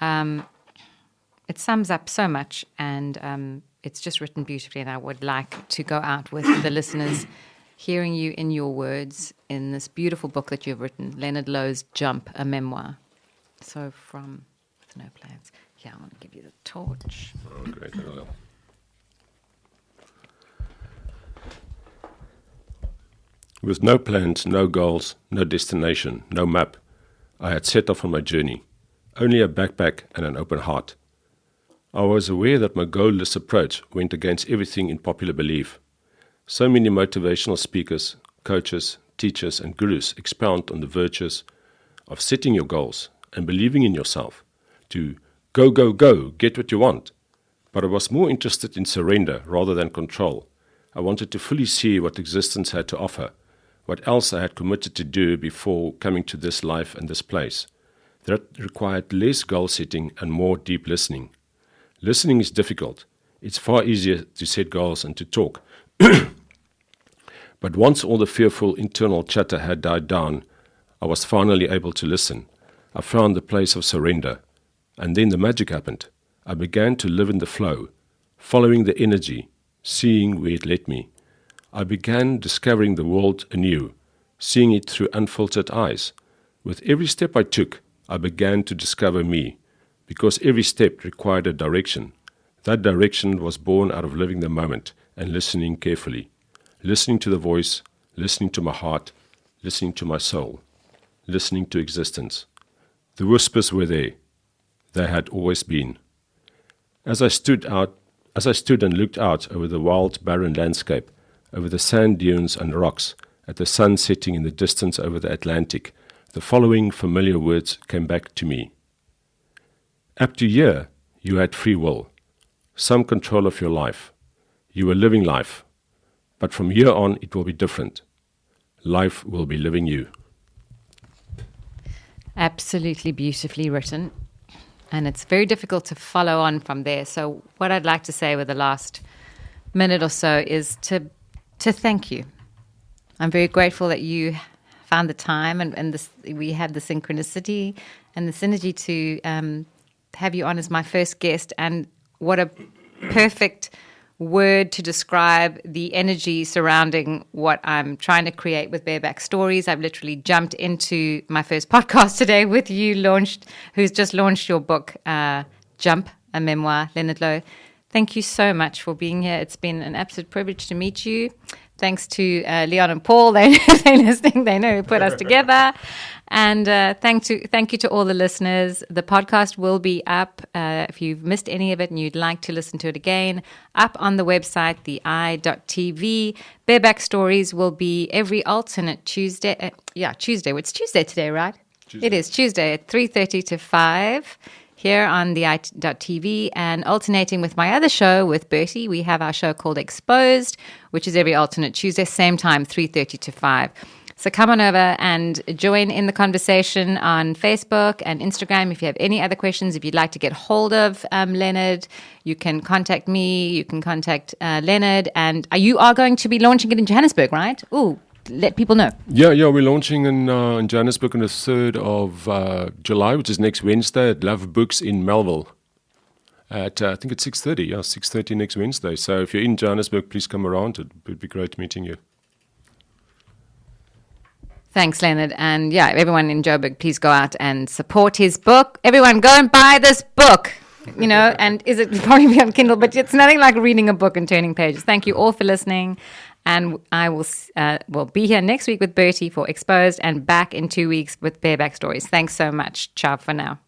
It sums up so much, and it's just written beautifully, and I would like to go out with the listeners hearing you in your words in this beautiful book that you've written, Lenerd Louw's Jump, a memoir. So from With No Plans. Yeah, I want to give you the torch. Oh, great. With no plans, no goals, no destination, no map, I had set off on my journey, only a backpack and an open heart. I was aware that my goalless approach went against everything in popular belief. So many motivational speakers, coaches, teachers, and gurus expound on the virtues of setting your goals and believing in yourself, to go, go, go, get what you want. But I was more interested in surrender rather than control. I wanted to fully see what existence had to offer, what else I had committed to do before coming to this life and this place. that required less goal setting and more deep listening. Listening is difficult. It's far easier to set goals and to talk. But once all the fearful internal chatter had died down, I was finally able to listen. I found the place of surrender. And then the magic happened. I began to live in the flow, following the energy, seeing where it led me. I began discovering the world anew, seeing it through unfiltered eyes. With every step I took, I began to discover me, because every step required a direction. That direction was born out of living the moment and listening carefully. Listening to the voice, listening to my heart, listening to my soul, listening to existence. The whispers were there. They had always been. As I stood and looked out over the wild, barren landscape, over the sand dunes and rocks, at the sun setting in the distance over the Atlantic, the following familiar words came back to me. Up to here, you had free will, some control of your life. You were living life. But from here on, it will be different. Life will be living you. Absolutely beautifully written. And it's very difficult to follow on from there. So what I'd like to say with the last minute or so is to thank you. I'm very grateful that you found the time and we had the synchronicity and the synergy to have you on as my first guest. And what a perfect word to describe the energy surrounding what I'm trying to create with Bareback Stories. I've literally jumped into my first podcast today with you, who's just launched your book, Jump, a memoir, Lenerd Louw. Thank you so much for being here. It's been an absolute privilege to meet you. Thanks to Leon and Paul. They're listening. They know who put us together. And thank you to all the listeners. The podcast will be up if you've missed any of it and you'd like to listen to it again, up on the website, thei.tv. Bareback Stories will be every alternate Tuesday. Tuesday. It's Tuesday today, right? Tuesday. It is Tuesday at 3:30 to 5. Here on the i.tv, and alternating with my other show with Bertie, we have our show called Exposed, which is every alternate Tuesday, same time, 3:30 to 5. So come on over and join in the conversation on Facebook and Instagram. If you have any other questions, if you'd like to get hold of Lenerd, you can contact me, you can contact Lenerd, and you are going to be launching it in Johannesburg, right? Ooh. Let people know. Yeah, we're launching in Johannesburg on the 3rd of July, which is next Wednesday at Love Books in Melville. At I think it's 6:30. Yeah, 6:30 next Wednesday. So if you're in Johannesburg, please come around. It would be great meeting you. Thanks, Lenerd. And yeah, everyone in Joburg, please go out and support his book. Everyone, go and buy this book. And is it probably be on Kindle? But it's nothing like reading a book and turning pages. Thank you all for listening. And I will be here next week with Bertie for Exposed and back in 2 weeks with Bareback Stories. Thanks so much. Ciao for now.